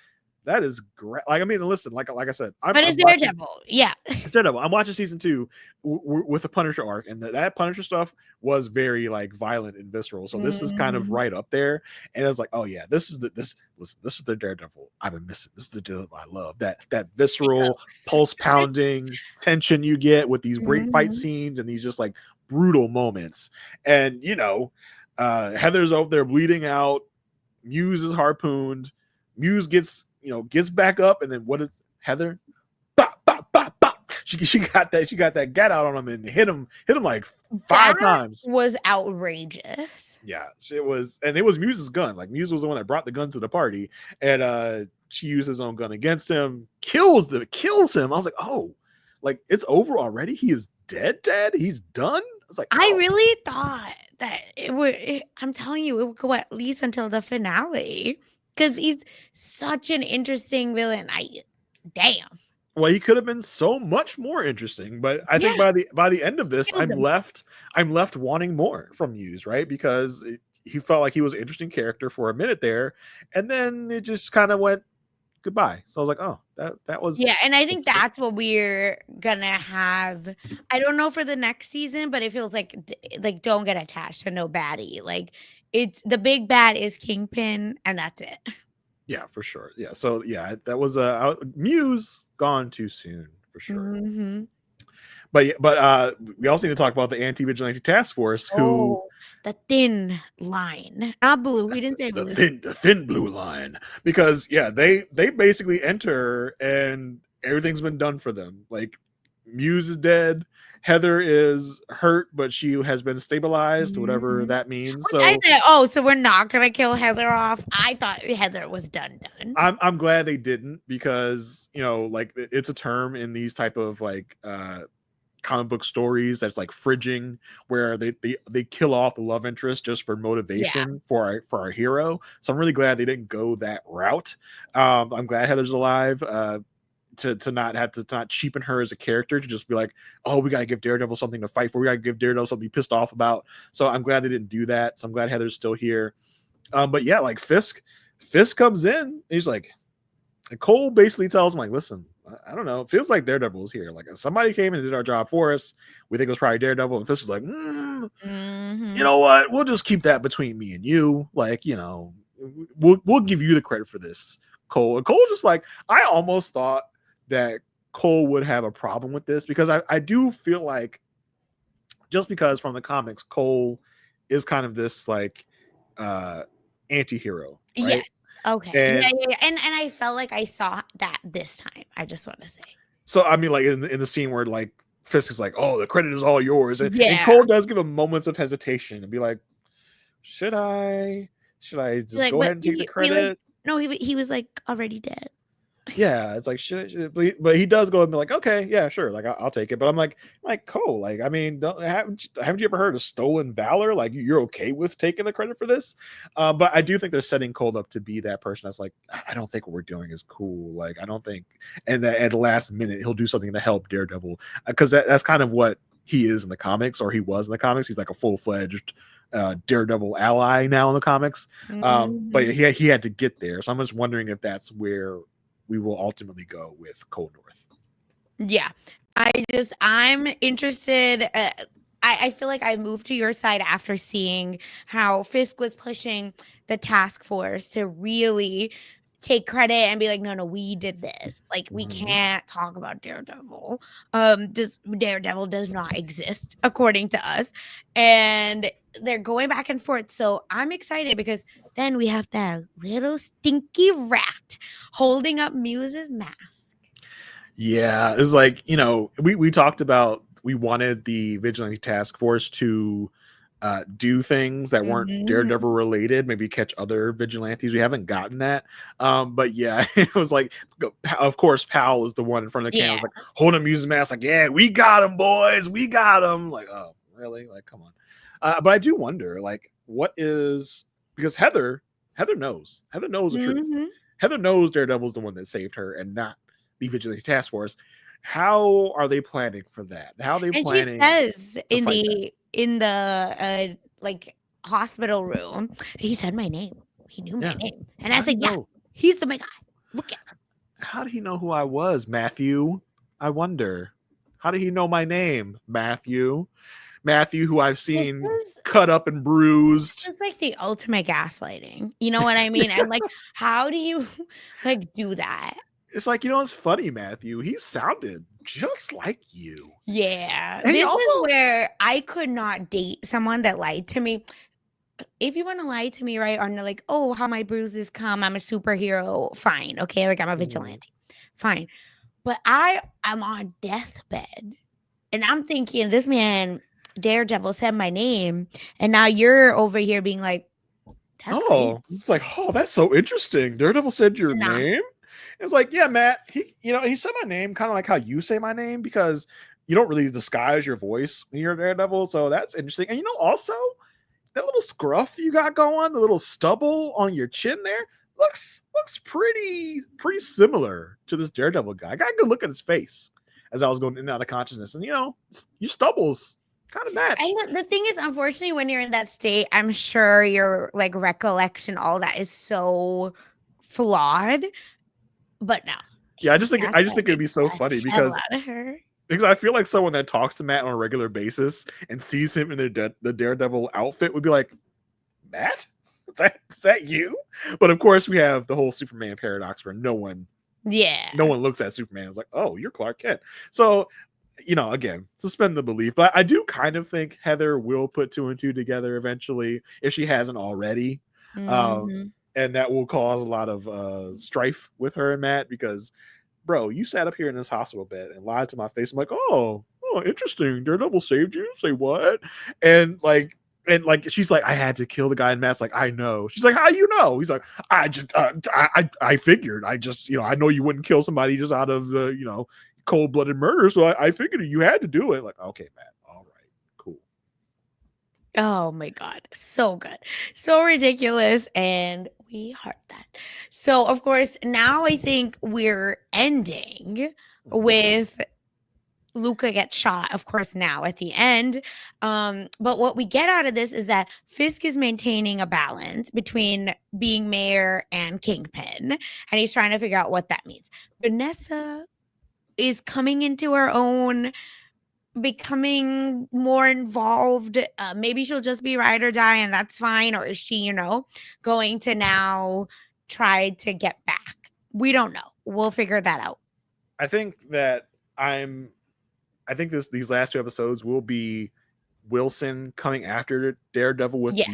[SPEAKER 2] that is great. Like I mean, listen, like I said, I'm
[SPEAKER 1] But it's
[SPEAKER 2] I'm watching
[SPEAKER 1] Daredevil, yeah.
[SPEAKER 2] instead of I'm watching season 2 with the Punisher arc, and that Punisher stuff was very like violent and visceral. So this is kind of
[SPEAKER 1] Mhm.
[SPEAKER 2] right up there, and it's like, oh yeah, this is the Daredevil I've been missing. This is the Daredevil I love. That
[SPEAKER 1] It
[SPEAKER 2] visceral,
[SPEAKER 1] goes.
[SPEAKER 2] pulse pounding tension you get with these great fight
[SPEAKER 1] Mhm.
[SPEAKER 2] scenes and these just like brutal moments. And Heather's over there bleeding out. Muse is harpooned. Muse gets back up, and then what is Heather? Bop, bop, bop, bop. She got that gat out on him and hit him like
[SPEAKER 1] That
[SPEAKER 2] 5 times.
[SPEAKER 1] was outrageous.
[SPEAKER 2] Yeah, it was Muse's gun. Like Muse was the one that brought the gun to the party, and she used his own gun against him, kills him. I was like, oh, like it's over already. He is dead. He's done. I was like,
[SPEAKER 1] I
[SPEAKER 2] oh
[SPEAKER 1] really thought that I'm telling you, it would go at least until the finale because he's such an interesting villain. Damn.
[SPEAKER 2] well, he could have been so much more interesting, but I think
[SPEAKER 1] Yeah,
[SPEAKER 2] by the end of this,
[SPEAKER 1] killed him.
[SPEAKER 2] I'm left wanting more from Muse, right? Because he felt like he was an interesting character for a minute there, and then it just kind of went goodbye. So I was like, oh, that
[SPEAKER 1] Yeah,
[SPEAKER 2] was
[SPEAKER 1] and I think that's what we're gonna have. I don't know for the next season, but it feels like like don't get attached to no baddie. Like it's the big bad is Kingpin, and that's it.
[SPEAKER 2] yeah, for sure. Yeah, so yeah, that was Muse gone too soon for sure.
[SPEAKER 1] Mhm.
[SPEAKER 2] But we also need to talk about the anti-vigilante task force who
[SPEAKER 1] Oh, the thin line, not blue. We didn't say blue.
[SPEAKER 2] the thin blue line, because yeah, they basically enter and everything's been done for them. Like Muse is dead, Heather is hurt, but she has been stabilized, whatever
[SPEAKER 1] Mhm.
[SPEAKER 2] that means.
[SPEAKER 1] Which I
[SPEAKER 2] So
[SPEAKER 1] said, "Oh, so we're not gonna kill Heather off?" I thought Heather was done.
[SPEAKER 2] I'm glad they didn't, because like it's a term in these type of like comic book stories that's like fridging, where they kill off the love interest just for
[SPEAKER 1] Yeah.
[SPEAKER 2] motivation for our hero. So I'm really glad they didn't go that route. I'm glad Heather's alive. To not have to not cheapen her as a character, to just be like, oh, we got to give Daredevil something to fight for. We got to give Daredevil something to be pissed off about. So I'm glad they didn't do that. So I'm glad Heather's still here. But yeah, like Fisk comes in. And he's like, and Cole basically tells him like, listen, I don't know. It feels like Daredevil is here. Like somebody came and did our job for us. We think it was probably Daredevil. And Fisk is like, you
[SPEAKER 1] Mhm.
[SPEAKER 2] know what? We'll just keep that between me and you. Like, we'll give you the credit for this, Cole. And Cole's just like, I almost thought that Cole would have a problem with this, because I do feel like, just because from the comics, Cole is kind of this like uh anti-hero,
[SPEAKER 1] Yes.
[SPEAKER 2] right?
[SPEAKER 1] Okay. Yeah,
[SPEAKER 2] And
[SPEAKER 1] yeah, yeah, and I felt like I saw that this time, I just wanna say.
[SPEAKER 2] so I mean, like in the scene where like Fisk is like, "Oh, the credit is all yours," and
[SPEAKER 1] Yeah.
[SPEAKER 2] Cole does give him moments of hesitation and be like, "Should I? Should I just
[SPEAKER 1] Like,
[SPEAKER 2] go
[SPEAKER 1] but
[SPEAKER 2] ahead and take the
[SPEAKER 1] we like
[SPEAKER 2] credit?"
[SPEAKER 1] no, he was, like, already dead.
[SPEAKER 2] Yeah, it's like shit, but he does go and be like, okay, yeah, sure, like I'll take it. But I'm like Cole, like I mean, haven't you ever heard of stolen valor? Like you're okay with taking the credit for this? But I do think they're setting Cole up to be that person that's like, I don't think what we're doing is cool. Like I don't think, and that at the last minute he'll do something to help Daredevil because that's kind of what he is in the comics, or he was in the comics. He's like a full-fledged Daredevil ally now in the comics. But
[SPEAKER 1] Mhm.
[SPEAKER 2] he had to get there, so I'm just wondering if that's where we will ultimately go with Cold North.
[SPEAKER 1] Yeah. I'm interested. I feel like I moved to your side after seeing how Fisk was pushing the task force to really take credit and be like, no, no, we did this. Like, we
[SPEAKER 2] Mm-hmm.
[SPEAKER 1] can't talk about Daredevil. Just Daredevil does not exist according to us. And they're going back and forth. So I'm excited because then we have that little stinky rat holding up Muse's mask.
[SPEAKER 2] Yeah, it's like we talked about we wanted the vigilante task force to do things that weren't
[SPEAKER 1] Mhm.
[SPEAKER 2] Daredevil related, maybe catch other vigilantes. We haven't gotten that, but yeah, it was like, of course, Powell is the one in front of the camera,
[SPEAKER 1] Yeah.
[SPEAKER 2] was like holding music mask, like, yeah, we got him, boys, we got him. Like, oh, really? Like, come on. But I do wonder, like, what is because Heather knows the truth.
[SPEAKER 1] Mhm.
[SPEAKER 2] Heather knows Daredevil's the one that saved her and not the vigilante task force. How are they planning for that? How are they
[SPEAKER 1] And she
[SPEAKER 2] planning
[SPEAKER 1] says
[SPEAKER 2] to fight that?
[SPEAKER 1] in the, like, hospital room, "He said my name. He knew my
[SPEAKER 2] Yeah.
[SPEAKER 1] name." And I
[SPEAKER 2] How do
[SPEAKER 1] said,
[SPEAKER 2] you
[SPEAKER 1] "Yeah,
[SPEAKER 2] know?
[SPEAKER 1] he's the big guy. Look at."
[SPEAKER 2] How did he know who I was, Matthew? I wonder. How did he know my name, Matthew? Matthew, who I've
[SPEAKER 1] This
[SPEAKER 2] seen
[SPEAKER 1] is
[SPEAKER 2] cut up and bruised.
[SPEAKER 1] this is like the ultimate gaslighting. You know what I mean? I'm like, how do you, like, do that?
[SPEAKER 2] It's like, it's funny, Matthew. He sounded just like you.
[SPEAKER 1] Yeah.
[SPEAKER 2] And he
[SPEAKER 1] This
[SPEAKER 2] also,
[SPEAKER 1] is where I could not date someone that lied to me. If you wanna lie to me, right, on like, "Oh, how my bruises come, I'm a superhero," fine, okay, like, I'm a
[SPEAKER 2] Mhm.
[SPEAKER 1] vigilante, fine. But I am on deathbed, and I'm thinking, "This man, Daredevil, said my name, and now you're over here being like, 'That's crazy.'"
[SPEAKER 2] Oh, it's like, oh, that's so interesting. Daredevil said your
[SPEAKER 1] Nah.
[SPEAKER 2] name. It's like, yeah, Matt. He said my name kind of like how you say my name because you don't really disguise your voice when you're Daredevil. So that's interesting. And also that little scruff you got going, the little stubble on your chin there looks pretty similar to this Daredevil guy. I got a good look at his face as I was going in and out of consciousness, and your stubbles kind of
[SPEAKER 1] And
[SPEAKER 2] match.
[SPEAKER 1] the thing is, unfortunately, when you're in that state, I'm sure your, like, recollection, all that is so flawed, but no,
[SPEAKER 2] Yeah, I
[SPEAKER 1] he's
[SPEAKER 2] just think I just think it'd
[SPEAKER 1] gaslighting
[SPEAKER 2] be so
[SPEAKER 1] the
[SPEAKER 2] funny
[SPEAKER 1] hell
[SPEAKER 2] because
[SPEAKER 1] out of her.
[SPEAKER 2] I feel like someone that talks to Matt on a regular basis and sees him in the Daredevil outfit would be like, Matt, is that you? But of course, we have the whole Superman paradox where no
[SPEAKER 1] Yeah.
[SPEAKER 2] one looks at Superman and is like, oh, you're Clark Kent. So, again, suspend the belief. But I do kind of think Heather will put two and two together eventually if she hasn't already. Um,
[SPEAKER 1] Mhm.
[SPEAKER 2] and that will cause a lot of strife with her and Matt because, bro, you sat up here in this hospital bed and lied to my face. I'm like, oh, interesting. Daredevil saved you. Say what? And like, she's like, I had to kill the guy, and Matt's like, I know. She's like, how you know? He's like, I just, I figured. I just, I know you wouldn't kill somebody just out of the, cold blooded murder. So I figured you had to do it. Like, okay, Matt, all right, cool.
[SPEAKER 1] Oh my god, so good. So ridiculous, and we heart that. So, of course, now I think we're ending
[SPEAKER 2] Mhm.
[SPEAKER 1] with Luca gets shot, of course, now at the end. But what we get out of this is that Fisk is maintaining a balance between being mayor and kingpin, and he's trying to figure out what that means. Vanessa is coming into her own, becoming more involved. Maybe she'll just be ride or die, and that's fine. Or is she, going to now try to get back? We don't know. We'll figure that out.
[SPEAKER 2] I think that I'm I think these last two episodes will be Wilson coming after Daredevil with
[SPEAKER 1] Yeah.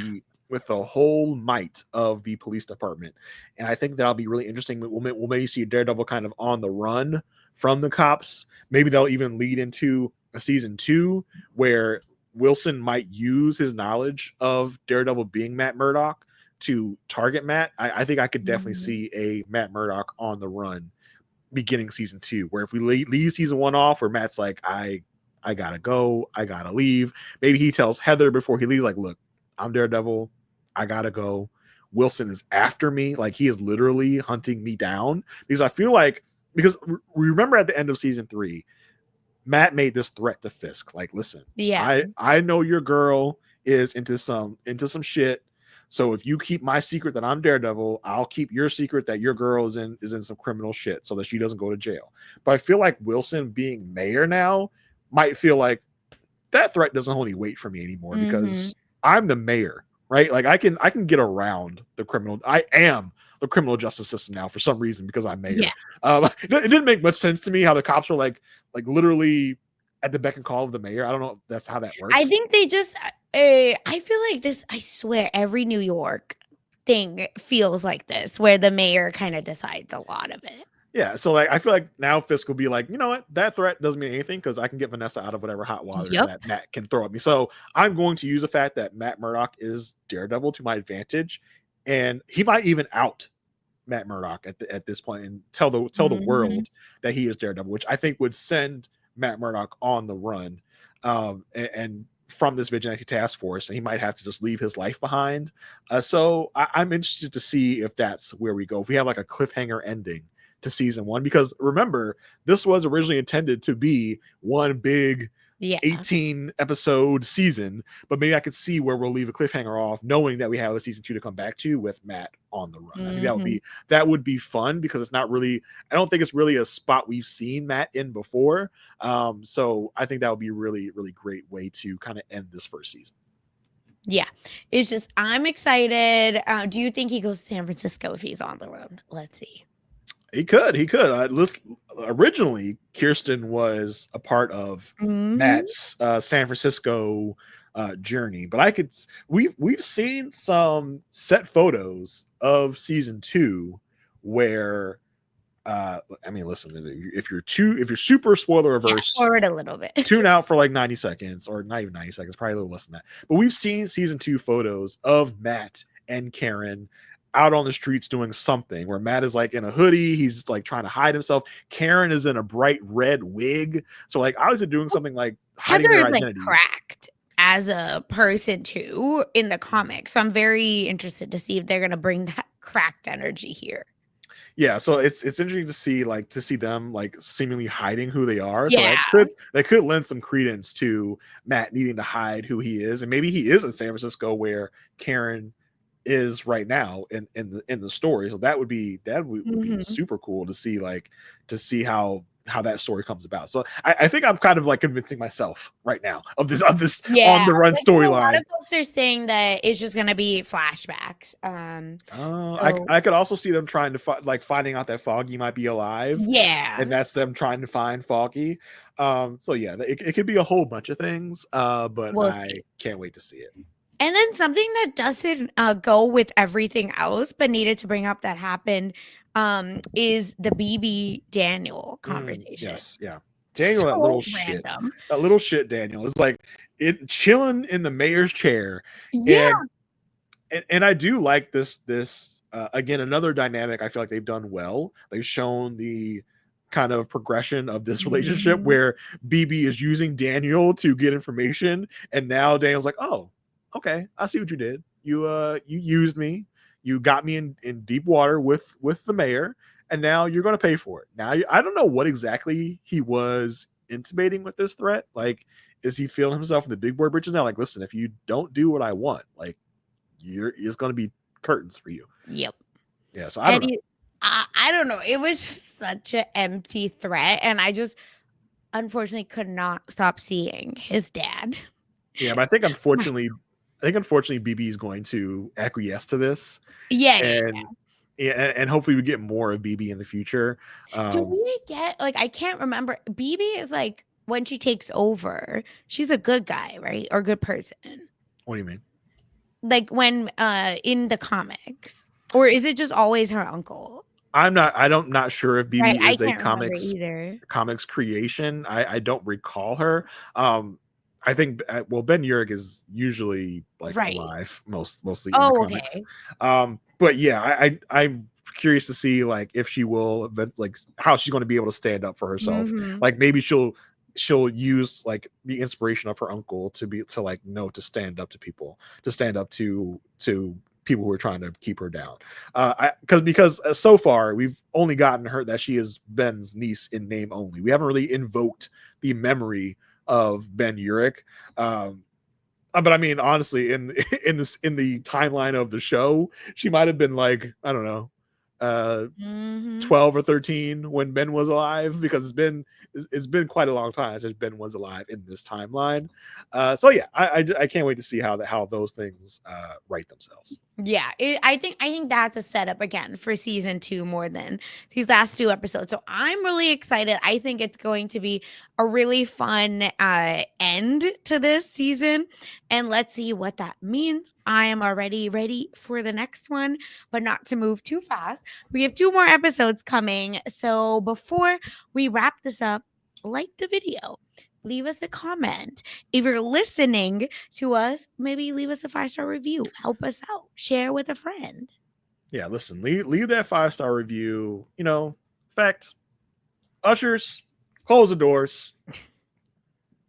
[SPEAKER 2] the whole might of the police department, and I think that'll be really interesting. We'll maybe see Daredevil kind of on the run from the cops. Maybe they'll even lead into a season 2 where Wilson might use his knowledge of Daredevil being Matt Murdock to target Matt. I think I could definitely
[SPEAKER 1] Mhm.
[SPEAKER 2] see a Matt Murdock on the run beginning season 2, where if we leave season 1 off where Matt's like, I gotta go, I gotta leave. Maybe he tells Heather before he leaves, like, look, I'm Daredevil, I gotta go. Wilson is after me, like he is literally hunting me down. Because I feel like, because we remember at the end of season 3, Matt made this threat to Fisk, like, listen,
[SPEAKER 1] Yeah.
[SPEAKER 2] I know your girl is into some shit. So if you keep my secret that I'm Daredevil, I'll keep your secret that your girl is in some criminal shit so that she doesn't go to jail. But I feel like Wilson being mayor now might feel like that threat doesn't hold any weight for me anymore
[SPEAKER 1] Mm-hmm.
[SPEAKER 2] because I'm the mayor, right? Like I can get around the criminal. I am the criminal justice system now for some reason because I'm mayor.
[SPEAKER 1] Yeah.
[SPEAKER 2] It didn't make much sense to me how the cops were like literally at the beck and call of the mayor. I don't know if that's how that
[SPEAKER 1] I
[SPEAKER 2] works.
[SPEAKER 1] think they just I feel like this, I swear every New York thing feels like this, where the mayor kind of decides a lot of it.
[SPEAKER 2] Yeah, so like I feel like now Fisk will be like, you know what, that threat doesn't mean anything because I can get Vanessa out of whatever hot water
[SPEAKER 1] Yep.
[SPEAKER 2] that Matt can throw at me. So I'm going to use the fact that Matt Murdock is Daredevil to my advantage, and he might even out Matt Murdock at this point and tell the
[SPEAKER 1] Mhm.
[SPEAKER 2] world that he is Daredevil, which I think would send Matt Murdock on the run, and from this vigilante task force, and he might have to just leave his life behind. So I'm interested to see if that's where we go. If we have like a cliffhanger ending to season 1, because remember, this was originally intended to be one big
[SPEAKER 1] Yeah.
[SPEAKER 2] 18 episode season, but maybe I could see where we'll leave a cliffhanger off, knowing that we have a season 2 to come back to with Matt on the run. I think
[SPEAKER 1] Mhm.
[SPEAKER 2] that would be fun because it's not really, I don't think it's really a spot we've seen Matt in before. So I think that would be a really, really great way to kind of end this first season.
[SPEAKER 1] Yeah. It's just I'm excited. Do you think he goes to San Francisco if he's on the road? Let's see.
[SPEAKER 2] He could. Originally, Kirsten was a part of
[SPEAKER 1] Mhm.
[SPEAKER 2] Matt's San Francisco journey, but we've seen some set photos of season 2 where I mean, listen, if you're super spoiler
[SPEAKER 1] Yeah,
[SPEAKER 2] averse,
[SPEAKER 1] forward a little bit.
[SPEAKER 2] tune out for like 90 seconds, or not even 90 seconds, probably a little less than that. But we've seen season 2 photos of Matt and Karen out on the streets doing something where Matt is like in a hoodie, he's like trying to hide himself. Karen is in a bright red wig. So like obviously doing something like hiding
[SPEAKER 1] Heather
[SPEAKER 2] their
[SPEAKER 1] is like
[SPEAKER 2] identities.
[SPEAKER 1] cracked as a person too in the comics. So I'm very interested to see if they're gonna bring that cracked energy here.
[SPEAKER 2] Yeah, so it's interesting to see them like seemingly hiding who they are. So
[SPEAKER 1] Yeah.
[SPEAKER 2] that could lend some credence to Matt needing to hide who he is, and maybe he is in San Francisco where Karen is right now in the story. So that would be
[SPEAKER 1] Mhm.
[SPEAKER 2] super cool to see, like to see how that story comes about. So I think I'm kind of like convincing myself right now of this
[SPEAKER 1] Yeah,
[SPEAKER 2] on the run
[SPEAKER 1] like, 'cause a lot
[SPEAKER 2] storyline.
[SPEAKER 1] of folks are saying that it's just gonna be flashbacks. So
[SPEAKER 2] I could also see them trying to finding out that Foggy might be alive,
[SPEAKER 1] yeah,
[SPEAKER 2] and that's them trying to find Foggy. So yeah, it could be a whole bunch of things. But
[SPEAKER 1] we'll see.
[SPEAKER 2] I can't wait to see it.
[SPEAKER 1] And then something that doesn't, go with everything else, but needed to bring up that happened, is the BB Daniel conversation.
[SPEAKER 2] Yes, yeah. Daniel,
[SPEAKER 1] So random.
[SPEAKER 2] that little shit. Daniel is like it chilling in the mayor's chair,
[SPEAKER 1] Yeah.
[SPEAKER 2] and I do like this again, another dynamic I feel like they've done well. They've shown the kind of progression of this relationship
[SPEAKER 1] Mhm.
[SPEAKER 2] where BB is using Daniel to get information, and now Daniel's like, oh, okay, I see what you did. You used me, you got me in deep water with the mayor, and now you're going to pay for it. Now I don't know what exactly he was intimating with this threat. Like, is he feeling himself in the big boy britches now? Like, listen, if you don't do what I want, like it's going to be curtains for you.
[SPEAKER 1] Yep.
[SPEAKER 2] Yeah, so I don't
[SPEAKER 1] And
[SPEAKER 2] know.
[SPEAKER 1] I don't know, it was just such an empty threat, and I just unfortunately could not stop seeing his dad.
[SPEAKER 2] Yeah, but I think unfortunately BB is going to acquiesce to this,
[SPEAKER 1] Yeah, yeah,
[SPEAKER 2] and yeah, and hopefully we get more of BB in the future.
[SPEAKER 1] do
[SPEAKER 2] Um,
[SPEAKER 1] we get, like, I can't remember. BB is like when she takes over, she's a good guy, right? Or good person.
[SPEAKER 2] what do you mean?
[SPEAKER 1] Like when in the comics. Or is it just always her uncle?
[SPEAKER 2] I'm not sure if
[SPEAKER 1] Right,
[SPEAKER 2] BB
[SPEAKER 1] I
[SPEAKER 2] is a
[SPEAKER 1] can't remember either.
[SPEAKER 2] comics creation. I don't recall her. I think well, Ben Urich is usually like
[SPEAKER 1] Right.
[SPEAKER 2] alive mostly in the
[SPEAKER 1] Oh,
[SPEAKER 2] comics.
[SPEAKER 1] okay.
[SPEAKER 2] But yeah, I curious to see like if she will like how she's going to be able to stand up for herself.
[SPEAKER 1] Mhm.
[SPEAKER 2] Like maybe she'll use like the inspiration of her uncle to be to like know to stand up to people, to stand up to people who are trying to keep her down. Because so far we've only gotten her that she is Ben's niece in name only. We haven't really invoked the memory of Ben Urich. But I mean, honestly, in the timeline of the show, she might have been like, I don't know,
[SPEAKER 1] Mhm.
[SPEAKER 2] 12 or 13 when Ben was alive, because it's been quite a long time since Ben was alive in this timeline. So yeah, I can't wait to see how those things write themselves.
[SPEAKER 1] Yeah, I think that's a setup again for season 2 more than these last 2 episodes. So I'm really excited. I think it's going to be a really fun end to this season, and let's see what that means. I am already ready for the next one, but not to move too fast. We have 2 more episodes coming. So before we wrap this up, like the video, leave us a comment. If you're listening to us, maybe leave us a 5-star review. Help us out. Share with a friend.
[SPEAKER 2] Yeah, listen, leave that 5-star review. You know, in fact, ushers, close the doors.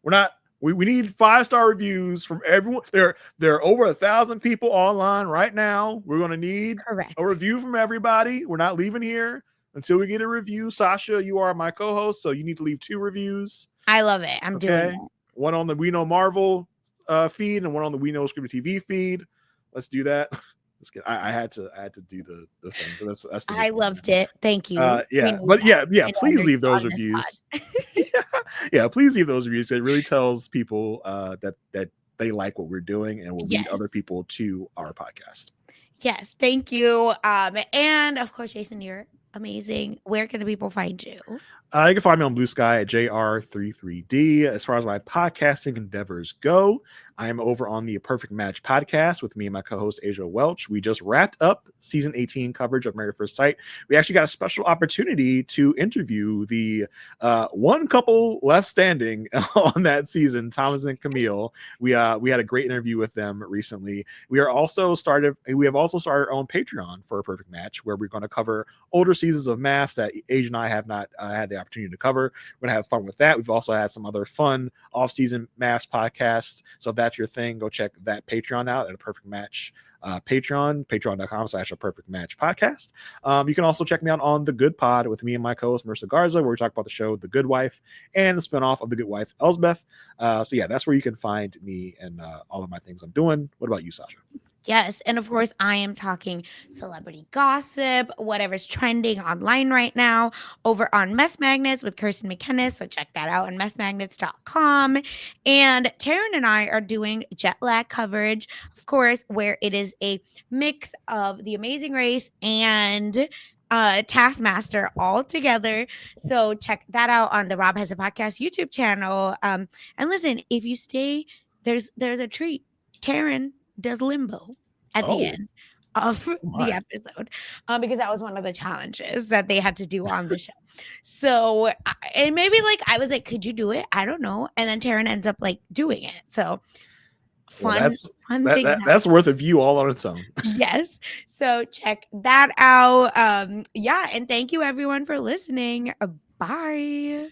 [SPEAKER 2] We're not. We need 5-star reviews from everyone. There are over 1,000 people online right now. We're gonna need
[SPEAKER 1] Correct.
[SPEAKER 2] a review from everybody. We're not leaving here until we get a review. Sasha, you are my co-host, so you need to leave 2 reviews.
[SPEAKER 1] I love it. I'm doing
[SPEAKER 2] Okay,
[SPEAKER 1] it.
[SPEAKER 2] one on the We Know Marvel feed and one on the We Know Scripted TV feed. Let's do that. I had to do the thing. But that's the
[SPEAKER 1] I
[SPEAKER 2] good thing.
[SPEAKER 1] loved it. Thank you. We
[SPEAKER 2] Yeah,
[SPEAKER 1] need
[SPEAKER 2] but
[SPEAKER 1] that
[SPEAKER 2] yeah.
[SPEAKER 1] kind of
[SPEAKER 2] Please
[SPEAKER 1] energy
[SPEAKER 2] leave those
[SPEAKER 1] on this
[SPEAKER 2] reviews.
[SPEAKER 1] pod.
[SPEAKER 2] Yeah, please leave those reviews. It really tells people that they like what we're doing and will lead
[SPEAKER 1] Yes.
[SPEAKER 2] other people to our podcast.
[SPEAKER 1] Yes. Thank you. And of course, Jason, you're amazing. Where can the people find you?
[SPEAKER 2] You can find me on Blue Sky at JR33D. As far as my podcasting endeavors go, I am over on the Perfect Match podcast with me and my co-host Asia Welch. We just wrapped up season 18 coverage of Married at First Sight. We actually got a special opportunity to interview the one couple left standing on that season, Thomas and Camille. We had a great interview with them recently. We have also started our own Patreon for a Perfect Match, where we're going to cover older seasons of MAFS that Asia and I have not had the opportunity to cover. We're gonna have fun with that. We've also had some other fun off-season MAFS podcasts. So if that's your thing, go check that Patreon out at a Perfect Match patreon.com/a perfect match podcast. You can also check me out on The Good Pod with me and my co-host Marissa Garza, where we talk about the show The Good Wife and the spinoff of The Good Wife, Elsbeth. So yeah, that's where you can find me and all of my things I'm doing. What about you, Sasha?
[SPEAKER 1] Yes. And of course, I am talking celebrity gossip, whatever's trending online right now over on Mess Magnets with Kirsten McKenna. So check that out on messmagnets.com. And Taryn and I are doing jet lag coverage, of course, where it is a mix of The Amazing Race and Taskmaster all together. So check that out on the Rob Has a Podcast YouTube channel. And listen, if you stay, there's a treat. Taryn does limbo at the
[SPEAKER 2] Oh,
[SPEAKER 1] end of the
[SPEAKER 2] my.
[SPEAKER 1] episode, because that was one of the challenges that they had to do on the show. So, and maybe like I was like, could you do it? I don't know. And then Taryn ends up like doing it. So
[SPEAKER 2] Well,
[SPEAKER 1] fun things.
[SPEAKER 2] that's worth a view all on its own.
[SPEAKER 1] Yes. So check that out. Yeah. And thank you everyone for listening. Bye.